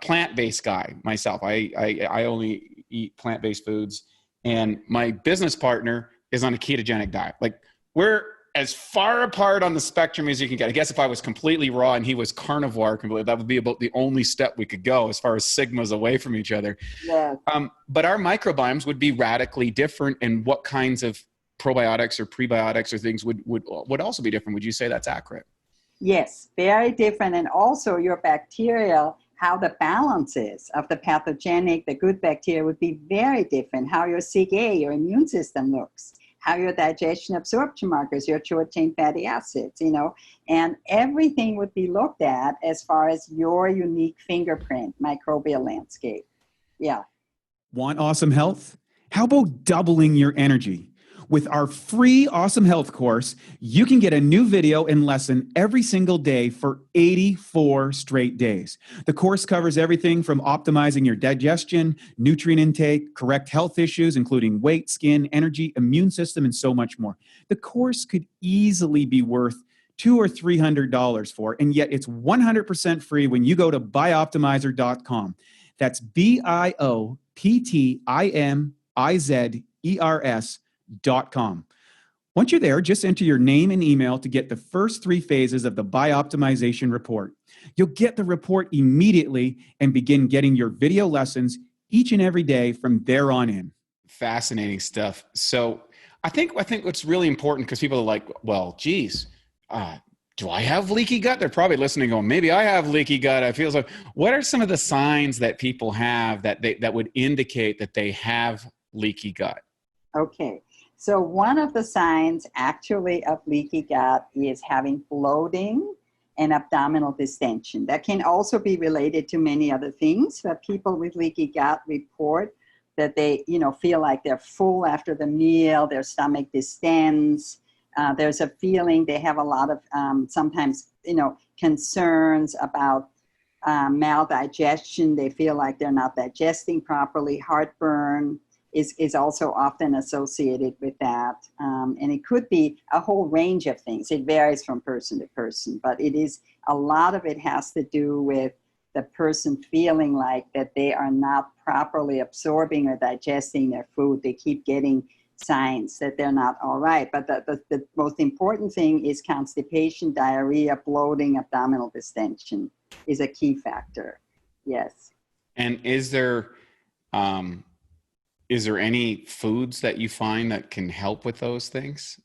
S1: plant-based guy myself. I only eat plant-based foods, and my business partner is on a ketogenic diet. Like, we're as far apart on the spectrum as you can get. I guess if I was completely raw and he was carnivore completely, that would be about the only step we could go as far as sigmas away from each other.
S2: Yeah.
S1: But our microbiomes would be radically different, and what kinds of probiotics or prebiotics or things would also be different. Would you say that's accurate?
S2: Yes, very different. And also your bacterial, how the balance is of the pathogenic, the good bacteria would be very different. How your CA, your immune system looks, how your digestion absorption markers, your short chain fatty acids, you know, and everything would be looked at as far as your unique fingerprint, microbial landscape. Yeah.
S3: Want awesome health? How about doubling your energy? With our free Awesome Health course, you can get a new video and lesson every single day for 84 straight days. The course covers everything from optimizing your digestion, nutrient intake, correct health issues, including weight, skin, energy, immune system, and so much more. The course could easily be worth $200 or $300 for, and yet it's 100% free when you go to bioptimizer.com. That's bioptimizers.com. Once you're there, just enter your name and email to get the first 3 phases of the Bioptimization report. You'll get the report immediately and begin getting your video lessons each and every day from there on in.
S1: Fascinating stuff. So I think what's really important, because people are like, well, geez, do I have leaky gut? They're probably listening going, maybe I have leaky gut. I feel so. What are some of the signs that people have that would indicate that they have leaky gut?
S2: Okay. So one of the signs actually of leaky gut is having bloating and abdominal distension. That can also be related to many other things, but people with leaky gut report that they, you know, feel like they're full after the meal, their stomach distends. There's a feeling they have a lot of sometimes, you know, concerns about maldigestion. They feel like they're not digesting properly. Heartburn is also often associated with that. And it could be a whole range of things. It varies from person to person, but it is, a lot of it has to do with the person feeling like that they are not properly absorbing or digesting their food. They keep getting signs that they're not all right. But the most important thing is constipation, diarrhea, bloating, abdominal distension is a key factor. Yes.
S1: And is there any foods that you find that can help with those things?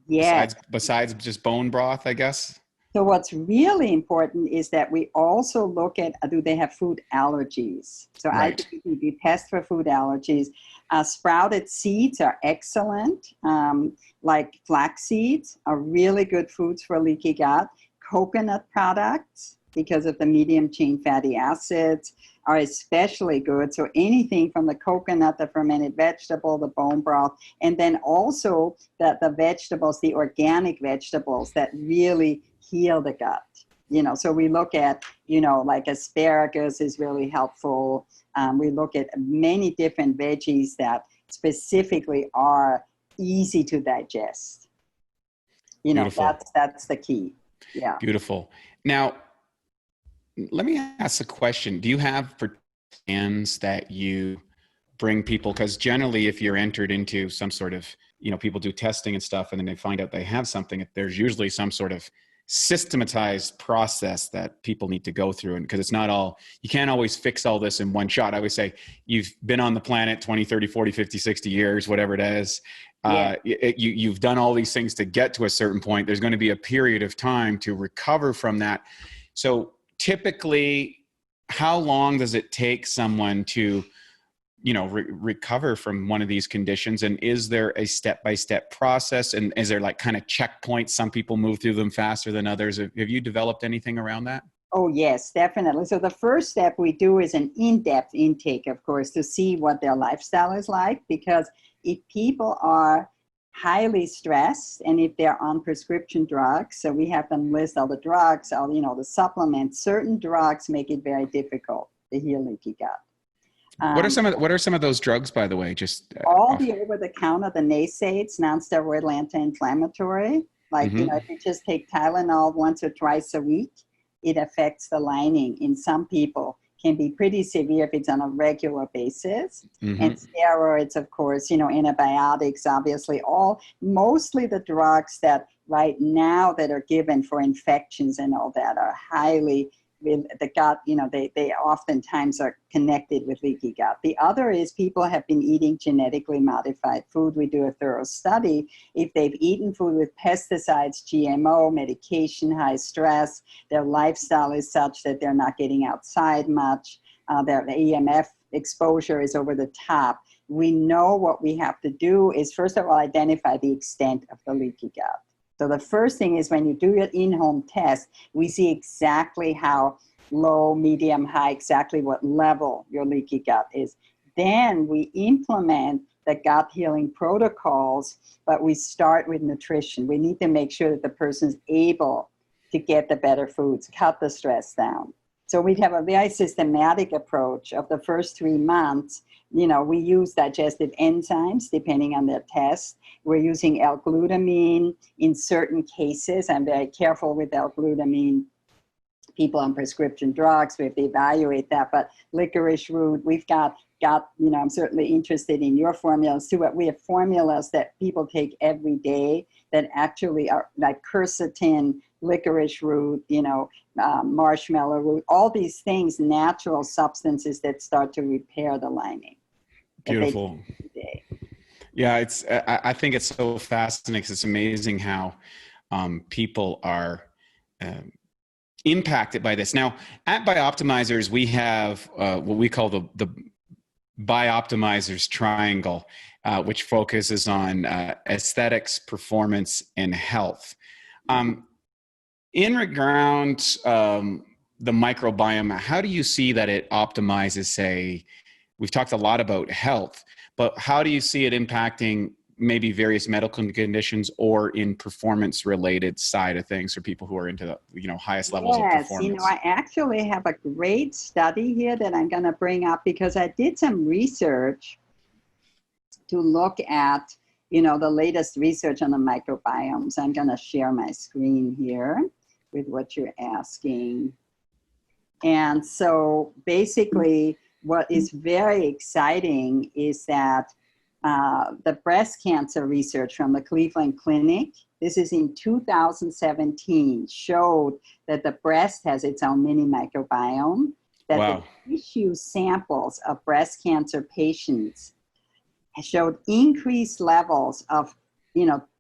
S2: Yeah.
S1: Besides just bone broth, I guess?
S2: So what's really important is that we also look at, do they have food allergies? So
S1: Right.
S2: we test for food allergies. Sprouted seeds are excellent, like flax seeds are really good foods for leaky gut. Coconut products, because of the medium chain fatty acids, are especially good. So anything from the coconut, the fermented vegetable, the bone broth, and then also the vegetables, the organic vegetables that really heal the gut. You know, so we look at, you know, like asparagus is really helpful. We look at many different veggies that specifically are easy to digest. You know,
S1: Beautiful.
S2: that's the key. Yeah.
S1: Beautiful. Now, let me ask a question. Do you have plans that you bring people? Because generally, if you're entered into some sort of, you know, people do testing and stuff, and then they find out they have something, there's usually some sort of systematized process that people need to go through. And because it's not all, you can't always fix all this in one shot. I always say, you've been on the planet 20, 30, 40, 50, 60 years, whatever it is.
S2: Yeah.
S1: You've done all these things to get to a certain point. There's going to be a period of time to recover from that. So typically, how long does it take someone to recover from one of these conditions? And is there a step-by-step process? And is there like kind of checkpoints? Some people move through them faster than others. Have you developed anything around that?
S2: Oh, yes, definitely. So the first step we do is an in-depth intake, of course, to see what their lifestyle is like. Because if people are highly stressed and if they're on prescription drugs, so we have them list all the drugs, all, the supplements, certain drugs make it very difficult to heal leaky gut.
S1: What are some of those drugs, by the way? Just
S2: all the over-the-counter, the NSAIDs, non-steroidal anti-inflammatory. Like, if you just take Tylenol once or twice a week, it affects the lining. In some people, can be pretty severe if it's on a regular basis. And steroids, of course, antibiotics, obviously, mostly the drugs that right now that are given for infections and all that are highly the gut, they oftentimes are connected with leaky gut. The other is people have been eating genetically modified food. We do a thorough study. If they've eaten food with pesticides, GMO, medication, high stress, their lifestyle is such that they're not getting outside much, their EMF exposure is over the top. We know what we have to do is, first of all, identify the extent of the leaky gut. So the first thing is when you do your in-home test, we see exactly how low, medium, high, exactly what level your leaky gut is. Then we implement the gut healing protocols, but we start with nutrition. We need to make sure that the person's able to get the better foods, cut the stress down. So we have a very systematic approach of the first 3 months. We use digestive enzymes depending on their test. We're using L-glutamine in certain cases. I'm very careful with L-glutamine. People on prescription drugs, we have to evaluate that. But licorice root, we've got, I'm certainly interested in your formulas too, but we have formulas that people take every day that actually are like quercetin, licorice root, marshmallow root, all these things, natural substances that start to repair the lining.
S1: Beautiful. Yeah, I think it's so fascinating. It's amazing how people are impacted by this. Now, at Bioptimizers, we have what we call the Bioptimizers triangle, which focuses on aesthetics, performance, and health. In regards the microbiome, how do you see that it optimizes, say, we've talked a lot about health, but how do you see it impacting maybe various medical conditions or in performance related side of things for people who are into the highest levels of performance?
S2: I actually have a great study here that I'm going to bring up because I did some research to look at the latest research on the microbiome. So I'm going to share my screen here with what you're asking. And so basically what is very exciting is that the breast cancer research from the Cleveland Clinic, this is in 2017, showed that the breast has its own mini microbiome, that the tissue samples of breast cancer patients showed increased levels of,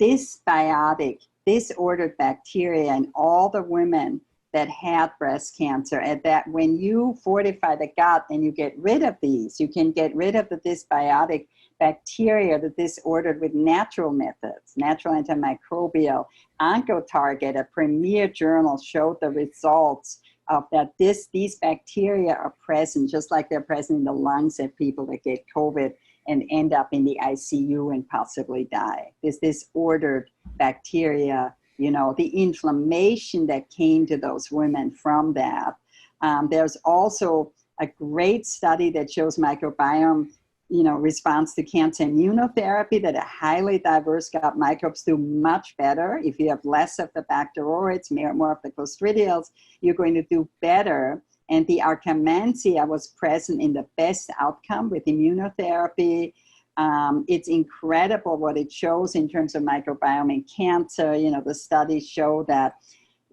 S2: dysbiotic, disordered bacteria in all the women that had breast cancer. And that when you fortify the gut and you get rid of these, you can get rid of the dysbiotic bacteria, the disordered with natural methods, natural antimicrobial. Oncotarget, a premier journal, showed the results of that. These bacteria are present, just like they're present in the lungs of people that get COVID and end up in the ICU and possibly die. This disordered bacteria, the inflammation that came to those women from that. There's also a great study that shows microbiome, response to cancer immunotherapy, that a highly diverse gut microbes do much better. If you have less of the Bacteroides, more of the Clostridials, you're going to do better. And the Akkermansia was present in the best outcome with immunotherapy. It's incredible what it shows in terms of microbiome in cancer. The studies show that,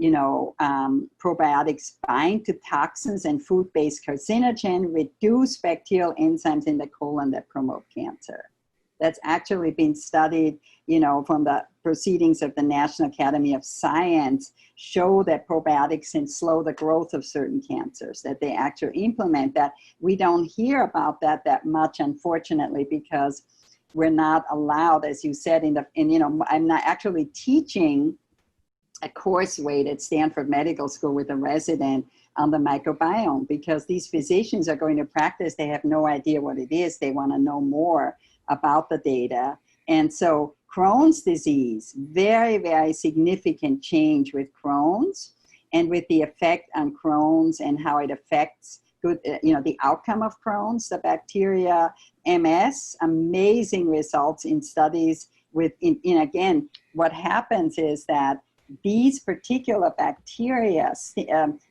S2: probiotics bind to toxins and food-based carcinogen, reduce bacterial enzymes in the colon that promote cancer. that's actually been studied, from the proceedings of the National Academy of Science, show that probiotics can slow the growth of certain cancers, that they actually implement that. We don't hear about that much, unfortunately, because we're not allowed, as you said, I'm not actually teaching a course weight at Stanford Medical School with a resident on the microbiome, because these physicians are going to practice. They have no idea what it is. They want to know more about the data. And so Crohn's disease, very, very significant change with Crohn's, and with the effect on Crohn's and how it affects the outcome of Crohn's, the bacteria. MS, amazing results in studies again, what happens is that these particular bacteria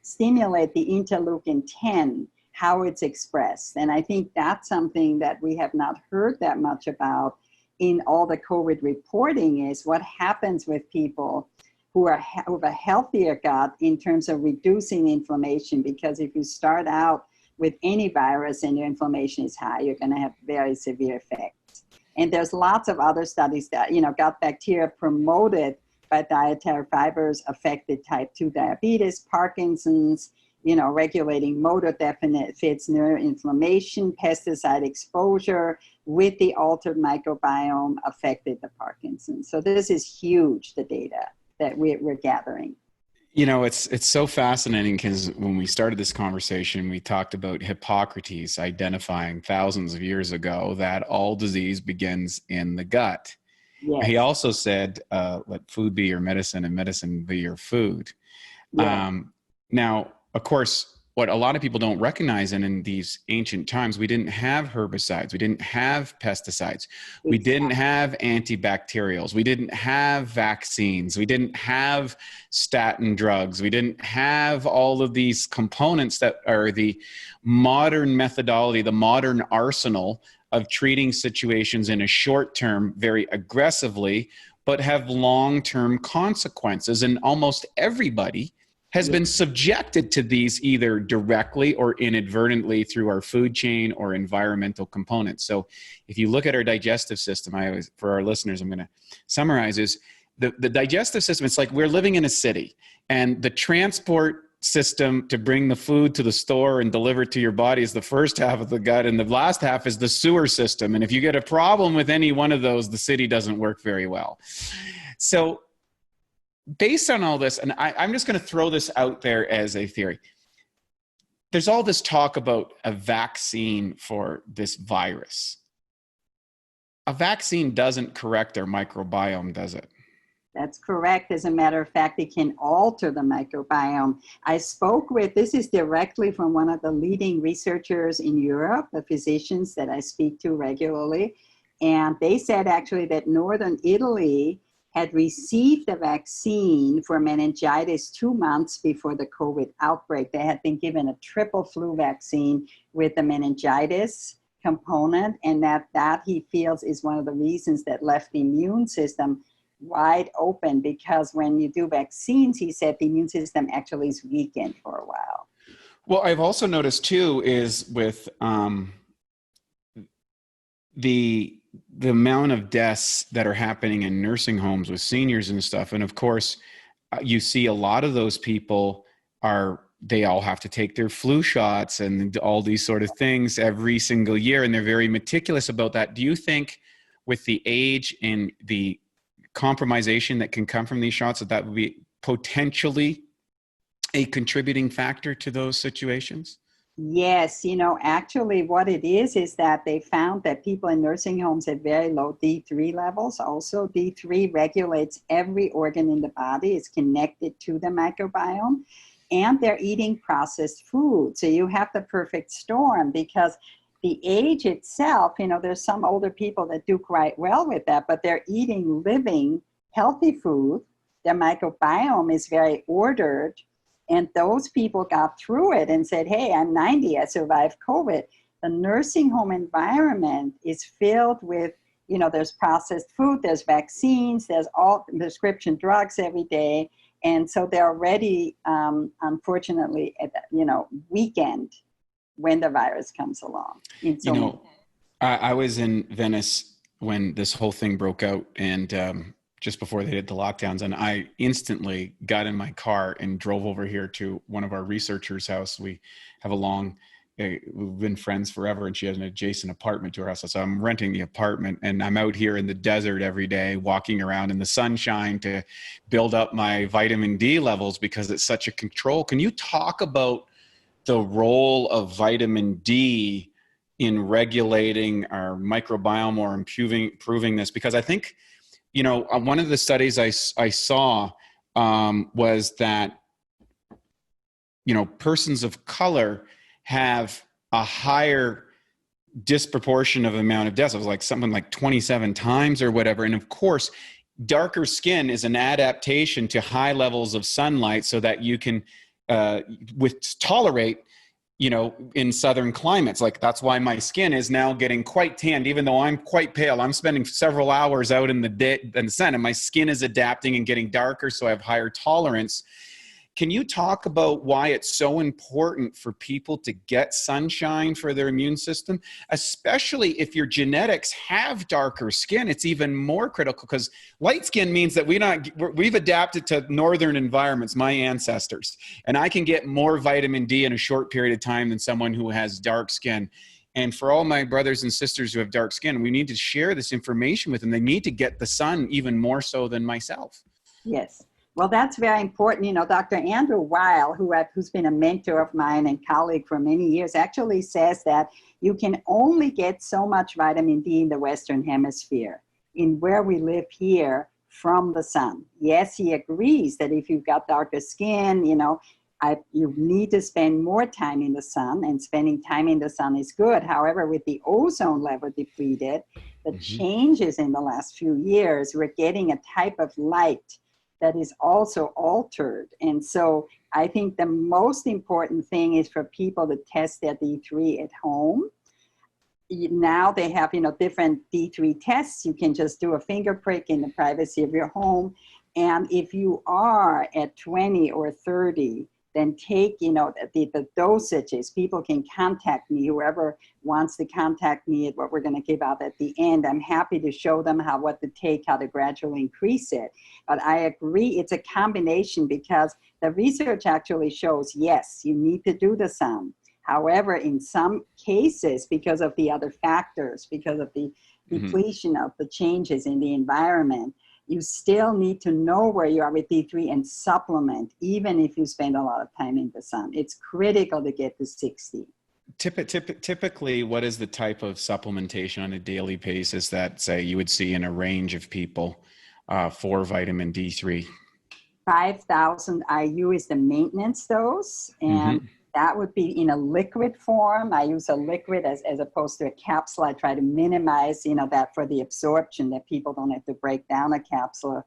S2: stimulate the interleukin-10, how it's expressed. And I think that's something that we have not heard that much about in all the COVID reporting, is what happens with people who have a healthier gut in terms of reducing inflammation. Because if you start out with any virus and your inflammation is high, you're going to have very severe effects. And there's lots of other studies that, gut bacteria promoted by dietary fibers affected type 2 diabetes, Parkinson's, regulating motor deficits, neuroinflammation, pesticide exposure with the altered microbiome affected the Parkinson's. So this is huge, the data that we're gathering.
S1: It's so fascinating, because when we started this conversation, we talked about Hippocrates identifying thousands of years ago that all disease begins in the gut.
S2: Yes.
S1: He also said, let food be your medicine and medicine be your food.
S2: Yeah.
S1: Now, of course, what a lot of people don't recognize, and in these ancient times, we didn't have herbicides, we didn't have pesticides, we didn't have antibacterials, we didn't have vaccines, we didn't have statin drugs, we didn't have all of these components that are the modern methodology, the modern arsenal of treating situations in a short term very aggressively, but have long-term consequences. And almost everybody has been subjected to these either directly or inadvertently through our food chain or environmental components. So if you look at our digestive system, for our listeners, I'm going to summarize, is the digestive system. It's like we're living in a city, and the transport system to bring the food to the store and deliver it to your body is the first half of the gut, and the last half is the sewer system. And if you get a problem with any one of those, the city doesn't work very well. So based on all this, and I'm just going to throw this out there as a theory, there's all this talk about a vaccine for this virus. A vaccine doesn't correct our microbiome, does it?
S2: That's correct. As a matter of fact, it can alter the microbiome. I spoke with, this is directly from one of the leading researchers in Europe, the physicians that I speak to regularly. And they said actually that Northern Italy had received a vaccine for meningitis 2 months before the COVID outbreak. They had been given a triple flu vaccine with the meningitis component, and that he feels is one of the reasons that left the immune system wide open, because when you do vaccines, he said the immune system actually is weakened for a while.
S1: Well, I've also noticed too is with the amount of deaths that are happening in nursing homes with seniors and stuff. And of course, you see a lot of those people they all have to take their flu shots and all these sort of things every single year. And they're very meticulous about that. Do you think with the age and the compromisation that can come from these shots, that would be potentially a contributing factor to those situations?
S2: Yes, actually what it is that they found that people in nursing homes had very low D3 levels. Also, D3 regulates every organ in the body. It's connected to the microbiome, and they're eating processed food. So you have the perfect storm, because the age itself, there's some older people that do quite well with that, but they're eating living, healthy food. Their microbiome is very ordered. And those people got through it and said, hey, I'm 90, I survived COVID. The nursing home environment is filled with, there's processed food, there's vaccines, there's all prescription drugs every day. And so they're already, unfortunately, weakened when the virus comes along. I
S1: was in Venice when this whole thing broke out, and just before they did the lockdowns, and I instantly got in my car and drove over here to one of our researchers' house. We have we've been friends forever, and she has an adjacent apartment to her house. So I'm renting the apartment, and I'm out here in the desert every day, walking around in the sunshine to build up my vitamin D levels because it's such a control. Can you talk about the role of vitamin D in regulating our microbiome or improving this? Because I think, one of the studies I saw was that, persons of color have a higher disproportion of amount of deaths. It was like something like 27 times or whatever. And of course, darker skin is an adaptation to high levels of sunlight so that you can tolerate, in southern climates. Like, that's why my skin is now getting quite tanned, even though I'm quite pale. I'm spending several hours out in the sun, and my skin is adapting and getting darker, so I have higher tolerance. Can you talk about why it's so important for people to get sunshine for their immune system, especially if your genetics have darker skin? It's even more critical because light skin means that we've adapted to northern environments, my ancestors, and I can get more vitamin D in a short period of time than someone who has dark skin. And for all my brothers and sisters who have dark skin, we need to share this information with them. They need to get the sun even more so than myself.
S2: Yes. Well, that's very important. Dr. Andrew Weil, who's been a mentor of mine and colleague for many years, actually says that you can only get so much vitamin D in the Western Hemisphere, in where we live here, from the sun. Yes, he agrees that if you've got darker skin, you need to spend more time in the sun, and spending time in the sun is good. However, with the ozone level depleted, the changes in the last few years, we're getting a type of light that is also altered. And so I think the most important thing is for people to test their D3 at home. Now they have, different D3 tests. You can just do a finger prick in the privacy of your home. And if you are at 20 or 30, then take, the dosages. People can contact me, whoever wants to contact me, at what we're going to give out at the end. I'm happy to show them what to take, how to gradually increase it. But I agree, it's a combination, because the research actually shows, yes, you need to do the sun. However, in some cases, because of the other factors, because of the depletion of the changes in the environment, you still need to know where you are with D3 and supplement, even if you spend a lot of time in the sun. It's critical to get to 60.
S1: Typically, what is the type of supplementation on a daily basis that, say, you would see in a range of people for vitamin D3?
S2: 5,000 IU is the maintenance dose, and that would be in a liquid form. I use a liquid as opposed to a capsule. I try to minimize, that for the absorption, that people don't have to break down a capsule.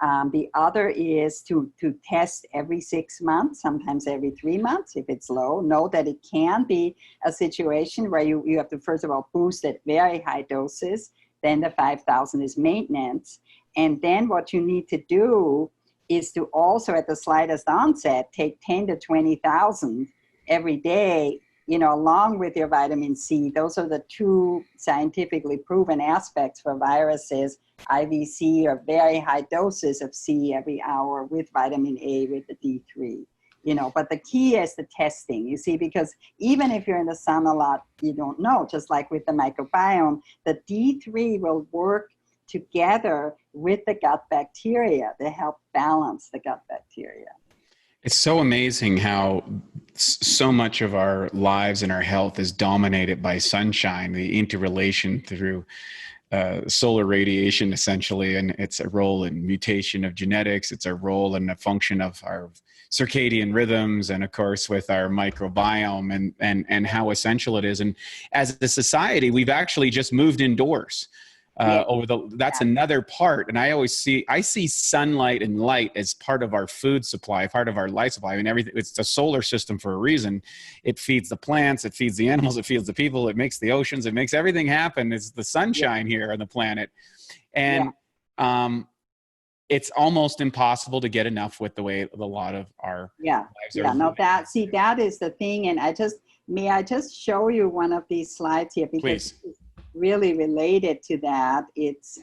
S2: The other is to test every 6 months, sometimes every 3 months if it's low. Know that it can be a situation where you have to, first of all, boost at very high doses. Then the 5,000 is maintenance. And then what you need to do is to also, at the slightest onset, take 10 to 20,000 every day, along with your vitamin C. Those are the two scientifically proven aspects for viruses. IVC, or very high doses of C every hour, with vitamin A, with the D3. But the key is the testing, you see, because even if you're in the sun a lot, you don't know. Just like with the microbiome, the D3 will work together with the gut bacteria to help balance the gut bacteria.
S1: It's so amazing how so much of our lives and our health is dominated by sunshine, the interrelation through solar radiation, essentially, and it's a role in mutation of genetics. It's a role in the function of our circadian rhythms, and of course with our microbiome, and how essential it is. And as a society, we've actually just moved indoors. That's another part. And I see sunlight and light as part of our food supply, part of our life supply. I mean, everything, it's the solar system for a reason. It feeds the plants, it feeds the animals, it feeds the people, it makes the oceans, it makes everything happen. It's the sunshine here on the planet. And it's almost impossible to get enough with the way a lot of our lives are.
S2: No, that is the thing. And may I just show you one of these slides here? Because
S1: please.
S2: really related to that. It's,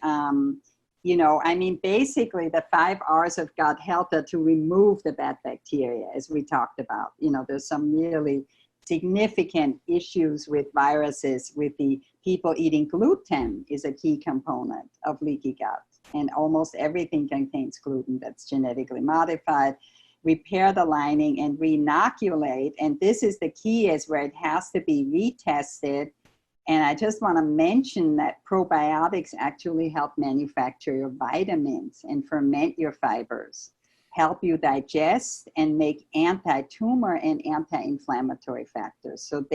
S2: you know, I mean, basically the 5 R's of gut health are to remove the bad bacteria, as we talked about. You know, there's some really significant issues with viruses. With the people eating gluten is a key component of leaky gut. And almost everything contains gluten that's genetically modified. Repair the lining and re-inoculate. And this is the key, is where it has to be retested. And I just want to mention that probiotics actually help manufacture your vitamins and ferment your fibers, help you digest, and make anti-tumor and anti-inflammatory factors. So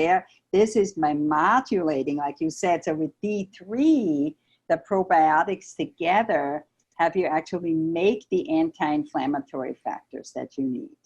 S2: this is by modulating, like you said. So with D3, the probiotics together have you actually make the anti-inflammatory factors that you need.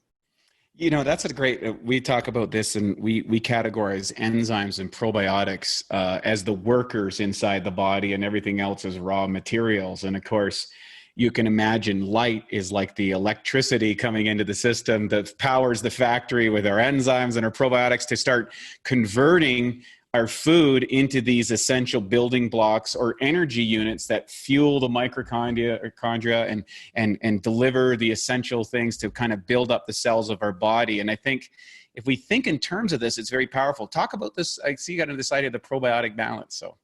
S1: You know, that's a great, we talk about this, and we categorize enzymes and probiotics as the workers inside the body, and everything else as raw materials. And of course, you can imagine light is like the electricity coming into the system that powers the factory with our enzymes and our probiotics to start converting our food into these essential building blocks or energy units that fuel the mitochondria and deliver the essential things to kind of build up the cells of our body. And I think if we think in terms of this, it's very powerful. Talk about this. I see you got into this idea of the probiotic balance. So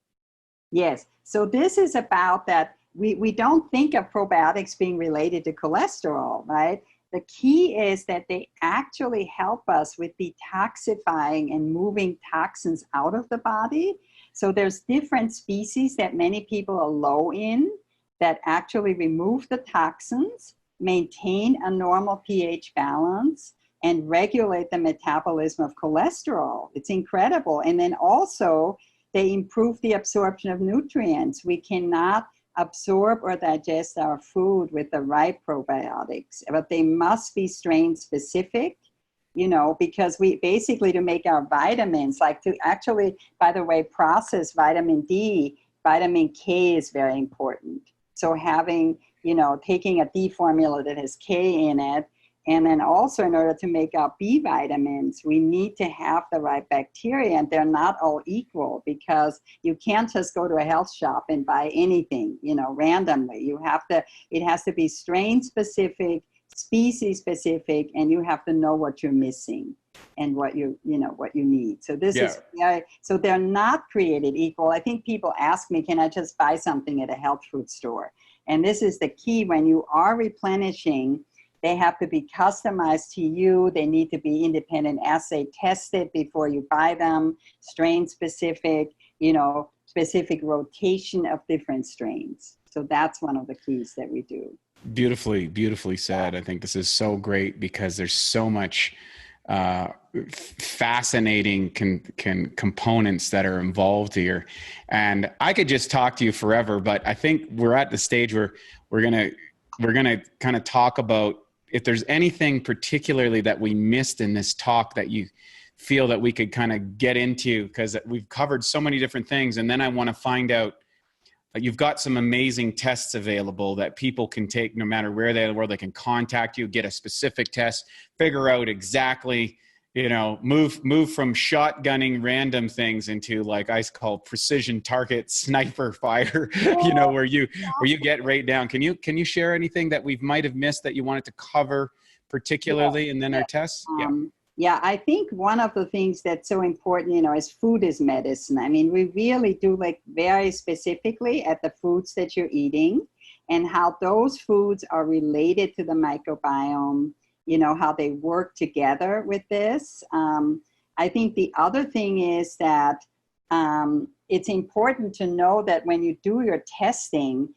S2: yes, so this is about that. We don't think of probiotics being related to cholesterol, right? The key is that they actually help us with detoxifying and moving toxins out of the body. So there's different species that many people are low in that actually remove the toxins, maintain a normal pH balance, and regulate the metabolism of cholesterol. It's incredible. And then also they improve the absorption of nutrients. We cannot absorb or digest our food with the right probiotics, but they must be strain specific, you know, because we basically, to make our vitamins, like to actually, by the way, process vitamin D, vitamin K is very important. So having, you know, taking a D formula that has K in it, and then also in order to make our B vitamins, we need to have the right bacteria, and they're not all equal, because you can't just go to a health shop and buy anything, you know, randomly. You have to, it has to be strain specific, species specific, and you have to know what you're missing and what you know, what you need. So this is, so they're not created equal. I think people ask me, can I just buy something at a health food store? And this is the key. When you are replenishing, they have to be customized to you. They need to be independent assay tested before you buy them, strain specific, you know, specific rotation of different strains. So that's one of the keys that we do.
S1: Beautifully, beautifully said. I think this is so great because there's so much fascinating components that are involved here. And I could just talk to you forever, but I think we're at the stage where we're gonna kind of talk about if there's anything particularly that we missed in this talk that you feel that we could kind of get into, because we've covered so many different things. And then I want to find out, you've got some amazing tests available that people can take no matter where they are in the world. They can contact you, get a specific test, figure out exactly, you know, move from shotgunning random things into, like I call, precision target sniper fire, you know, where you get right down. Can you share anything that we might have missed that you wanted to cover particularly in then our tests?
S2: Yeah, I think one of the things that's so important, you know, is food is medicine. I mean, we really do look very specifically at the foods that you're eating and how those foods are related to the microbiome, you know, how they work together with this. I think the other thing is that it's important to know that when you do your testing,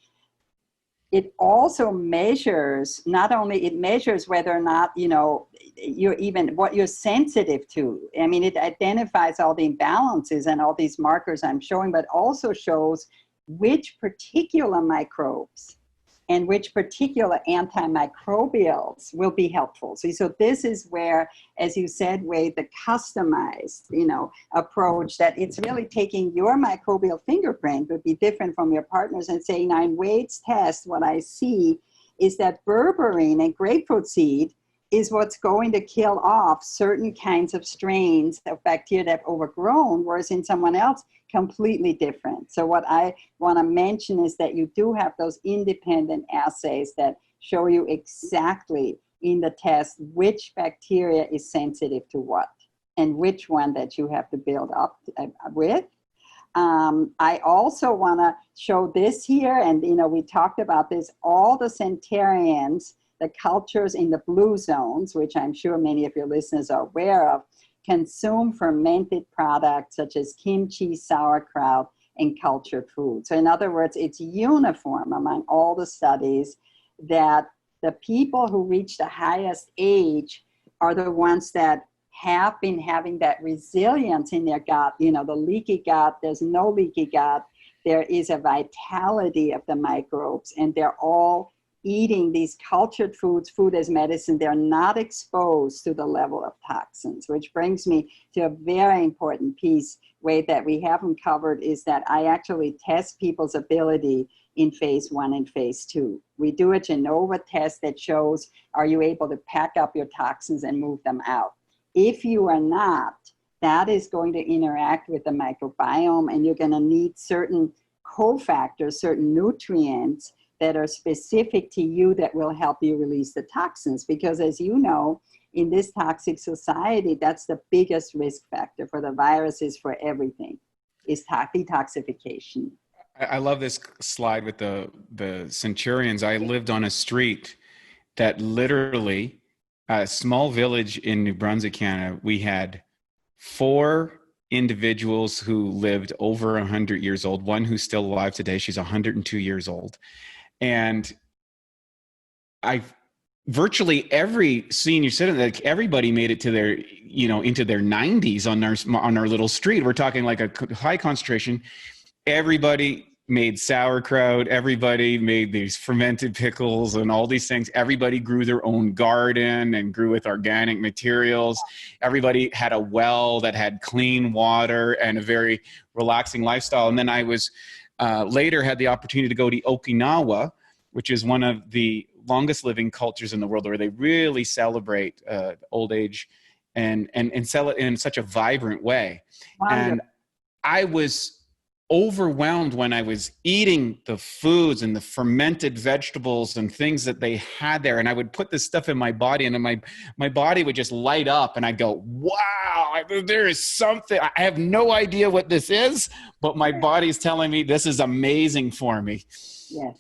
S2: it also measures, not only it measures whether or not, you know, you're even what you're sensitive to. I mean, it identifies all the imbalances and all these markers I'm showing, but also shows which particular microbes and which particular antimicrobials will be helpful. So this is where, as you said, Wade, the customized, you know, approach, that it's really taking your microbial fingerprint, would be different from your partner's, and saying, now in Wade's test, what I see is that berberine and grapefruit seed is what's going to kill off certain kinds of strains of bacteria that have overgrown, whereas in someone else, completely different. So what I want to mention is that you do have those independent assays that show you exactly in the test which bacteria is sensitive to what and which one that you have to build up with. I also want to show this here, and we talked about this, all the centenarians, the cultures in the blue zones, which I'm sure many of your listeners are aware of, consume fermented products such as kimchi, sauerkraut, and cultured food. So in other words, it's uniform among all the studies that the people who reach the highest age are the ones that have been having that resilience in their gut, the leaky gut, there's no leaky gut, there is a vitality of the microbes, and they're all eating these cultured foods, food as medicine. They're not exposed to the level of toxins, which brings me to a very important piece, Wade, that we haven't covered, is that I actually test people's ability in phase 1 and phase 2. We do a Genova test that shows, are you able to pack up your toxins and move them out? If you are not, that is going to interact with the microbiome, and you're going to need certain cofactors, certain nutrients that are specific to you that will help you release the toxins. Because as you know, in this toxic society, that's the biggest risk factor for the viruses, for everything, is detoxification.
S1: I love this slide with the centurions. I lived on a street that literally, a small village in New Brunswick, Canada, we had 4 individuals who lived over 100 years old, one who's still alive today. She's 102 years old. And virtually every senior citizen, like everybody made it to their, into their 90s on our little street. We're talking like a high concentration. Everybody made sauerkraut. Everybody made these fermented pickles and all these things. Everybody grew their own garden and grew with organic materials. Everybody had a well that had clean water and a very relaxing lifestyle. And then I was later had the opportunity to go to Okinawa, which is one of the longest living cultures in the world, where they really celebrate old age and sell it in such a vibrant way. Wonderful. And I was overwhelmed when I was eating the foods and the fermented vegetables and things that they had there. And I would put this stuff in my body, and then my body would just light up, and I'd go, wow, there is something. I have no idea what this is, but my body's telling me this is amazing for me.
S2: Yes.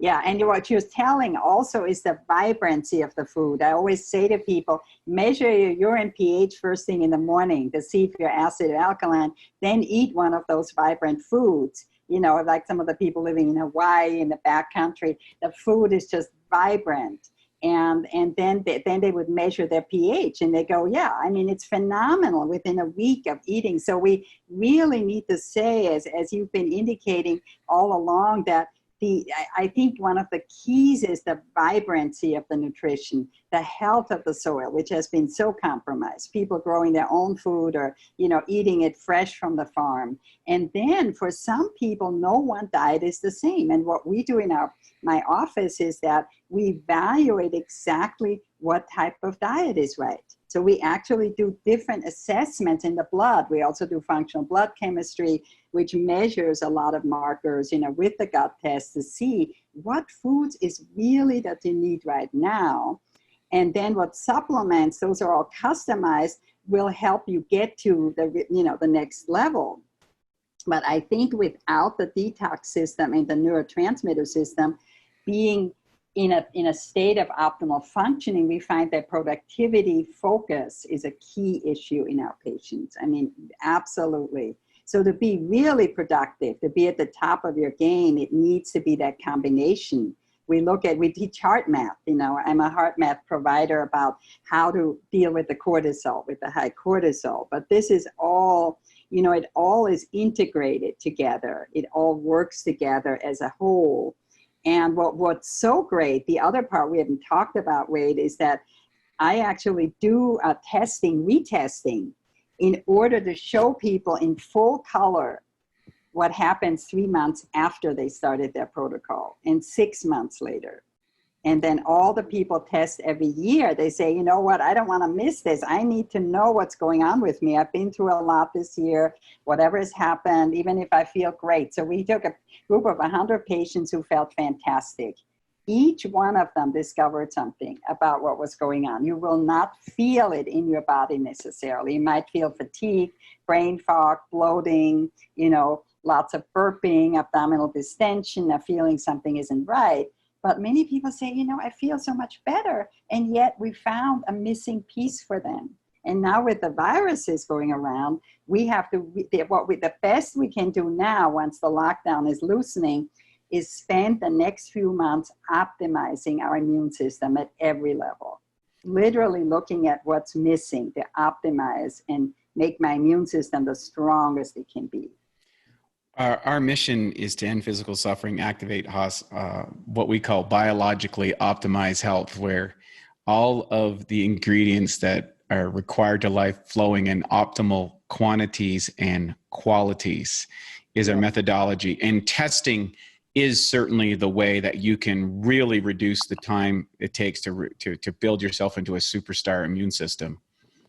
S2: Yeah, and what you're telling also is the vibrancy of the food. I always say to people, measure your urine pH first thing in the morning to see if you're acid or alkaline, then eat one of those vibrant foods. Like some of the people living in Hawaii, in the backcountry, the food is just vibrant. And then they would measure their pH, and they go, yeah, it's phenomenal within a week of eating. So we really need to say, as you've been indicating all along, that I think one of the keys is the vibrancy of the nutrition, the health of the soil, which has been so compromised. People growing their own food or, eating it fresh from the farm. And then for some people, no one diet is the same. And what we do in my office is that we evaluate exactly what type of diet is right. So we actually do different assessments in the blood. We also do functional blood chemistry, which measures a lot of markers, with the gut test to see what foods is really that you need right now. And then what supplements, those are all customized, will help you get to the next level. But I think without the detox system and the neurotransmitter system being in a state of optimal functioning, we find that productivity focus is a key issue in our patients. Absolutely. So to be really productive, to be at the top of your game, it needs to be that combination. We teach heart math. I'm a heart math provider about how to deal with the cortisol, with the high cortisol. But this is all, it all is integrated together. It all works together as a whole. And what's so great, the other part we haven't talked about, Wade, is that I actually do retesting in order to show people in full color what happens 3 months after they started their protocol and 6 months later. And then all the people test every year. They say, you know what, I don't want to miss this. I need to know what's going on with me. I've been through a lot this year, whatever has happened, even if I feel great. So we took a group of 100 patients who felt fantastic. Each one of them discovered something about what was going on. You will not feel it in your body necessarily. You might feel fatigue, brain fog, bloating, lots of burping, abdominal distension, a feeling something isn't right. But many people say, I feel so much better. And yet we found a missing piece for them. And now with the viruses going around, we have to, the best we can do now, once the lockdown is loosening, is spend the next few months optimizing our immune system at every level. Literally looking at what's missing to optimize and make my immune system the strongest it can be.
S1: Our mission is to end physical suffering, activate what we call biologically optimized health, where all of the ingredients that are required to life flowing in optimal quantities and qualities is our methodology. And testing is certainly the way that you can really reduce the time it takes to build yourself into a superstar immune system.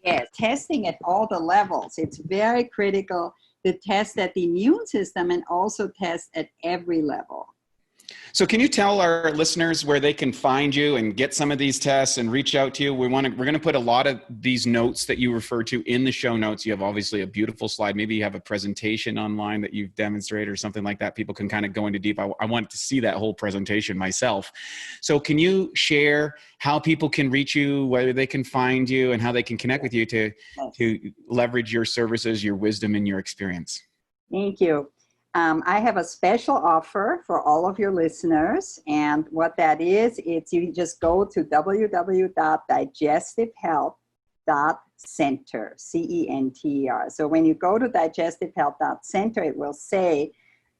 S2: Yes, testing at all the levels. It's very critical to test at the immune system and also test at every level.
S1: So can you tell our listeners where they can find you and get some of these tests and reach out to you? We're going to put a lot of these notes that you refer to in the show notes. You have obviously a beautiful slide. Maybe you have a presentation online that you've demonstrated or something like that. People can kind of go into deep. I want to see that whole presentation myself. So can you share how people can reach you, where they can find you, and how they can connect with you to leverage your services, your wisdom, and your experience?
S2: Thank you. I have a special offer for all of your listeners. And what that is, it's you just go to www.digestivehealth.center, CENTER. So when you go to digestivehealth.center, it will say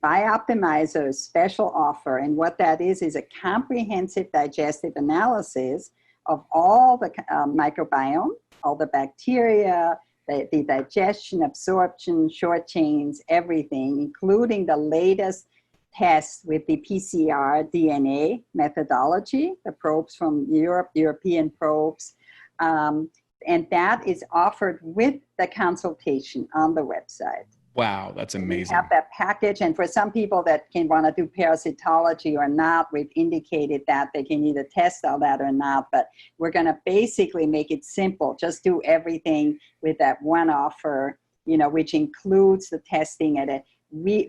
S2: Bioptimizers special offer. And what that is a comprehensive digestive analysis of all the microbiome, all the bacteria, the digestion, absorption, short chains, everything, including the latest tests with the PCR DNA methodology, the probes from European probes. And that is offered with the consultation on the website.
S1: Wow, that's amazing.
S2: We have that package. And for some people that can want to do parasitology or not, we've indicated that they can either test all that or not. But we're going to basically make it simple. Just do everything with that one offer, which includes the testing at a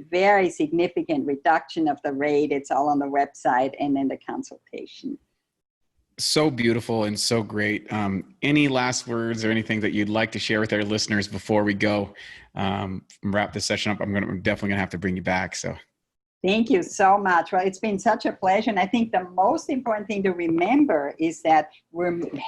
S2: very significant reduction of the rate. It's all on the website, and then the consultation.
S1: So beautiful and so great. Any last words or anything that you'd like to share with our listeners before we go wrap this session up? I'm definitely gonna have to bring you back. So
S2: thank you so much. Well, it's been such a pleasure. And I think the most important thing to remember is that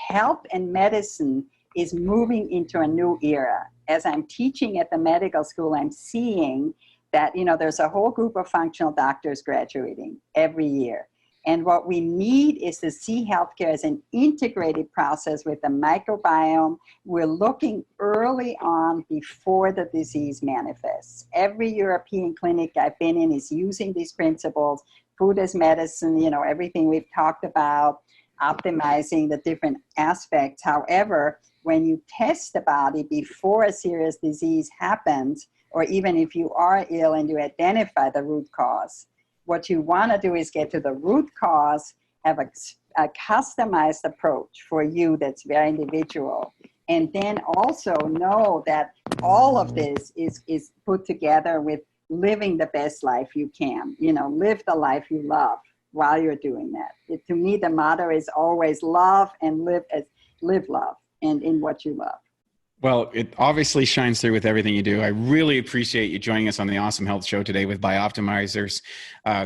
S2: health and medicine is moving into a new era. As I'm teaching at the medical school, I'm seeing that, there's a whole group of functional doctors graduating every year. And what we need is to see healthcare as an integrated process with the microbiome. We're looking early on before the disease manifests. Every European clinic I've been in is using these principles, food as medicine, everything we've talked about, optimizing the different aspects. However, when you test the body before a serious disease happens, or even if you are ill and you identify the root cause, what you want to do is get to the root cause, have a customized approach for you that's very individual. And then also know that all of this is put together with living the best life you can. Live the life you love while you're doing that. To me, the motto is always love and live love and in what you love.
S1: Well, it obviously shines through with everything you do. I really appreciate you joining us on the Awesome Health Show today with Bioptimizers.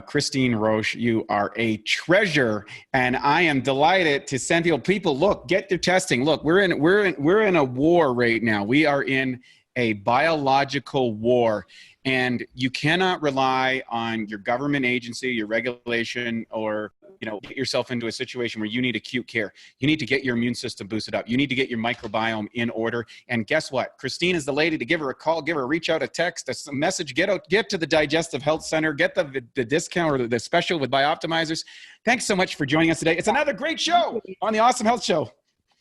S1: Christine Rosche, you are a treasure, and I am delighted to send people, look, get their testing. Look, we're in a war right now. We are in a biological war, and you cannot rely on your government agency, your regulation, or get yourself into a situation where you need acute care. You need to get your immune system boosted up. You need to get your microbiome in order. And guess what? Christine is the lady to give her a call, give her a reach out, a text, a message, get to the Digestive Health Center, get the discount or the special with Bioptimizers. Thanks so much for joining us today. It's another great show on the Awesome Health Show.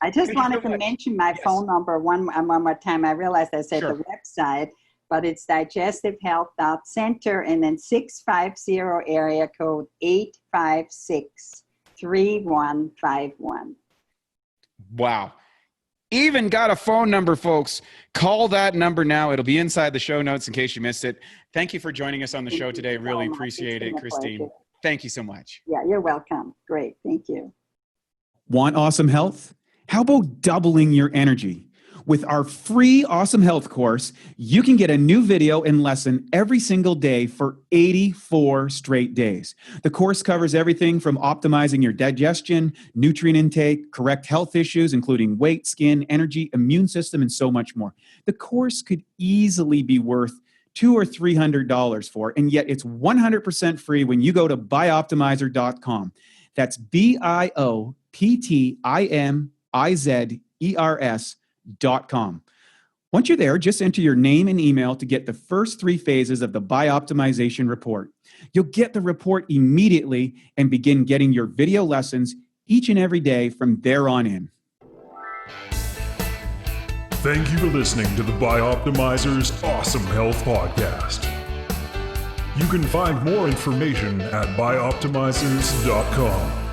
S2: I just wanted to mention my phone number one more time. I realized I said the website, but it's digestivehealth.center and then 650 area code 856-3151.
S1: Wow. Even got a phone number, folks. Call that number now. It'll be inside the show notes in case you missed it. Thank you for joining us on the show today. Really appreciate it, Christine. Thank you so much.
S2: Yeah, you're welcome. Great. Thank you.
S3: Want awesome health? How about doubling your energy? With our free Awesome Health course, you can get a new video and lesson every single day for 84 straight days. The course covers everything from optimizing your digestion, nutrient intake, correct health issues, including weight, skin, energy, immune system, and so much more. The course could easily be worth $200 or $300 for, and yet it's 100% free when you go to bioptimizer.com. That's bioptimizers.com. Once you're there, just enter your name and email to get the first 3 phases of the Bioptimization report. You'll get the report immediately and begin getting your video lessons each and every day from there on in.
S4: Thank you for listening to the Bioptimizers Awesome Health Podcast. You can find more information at bioptimizers.com.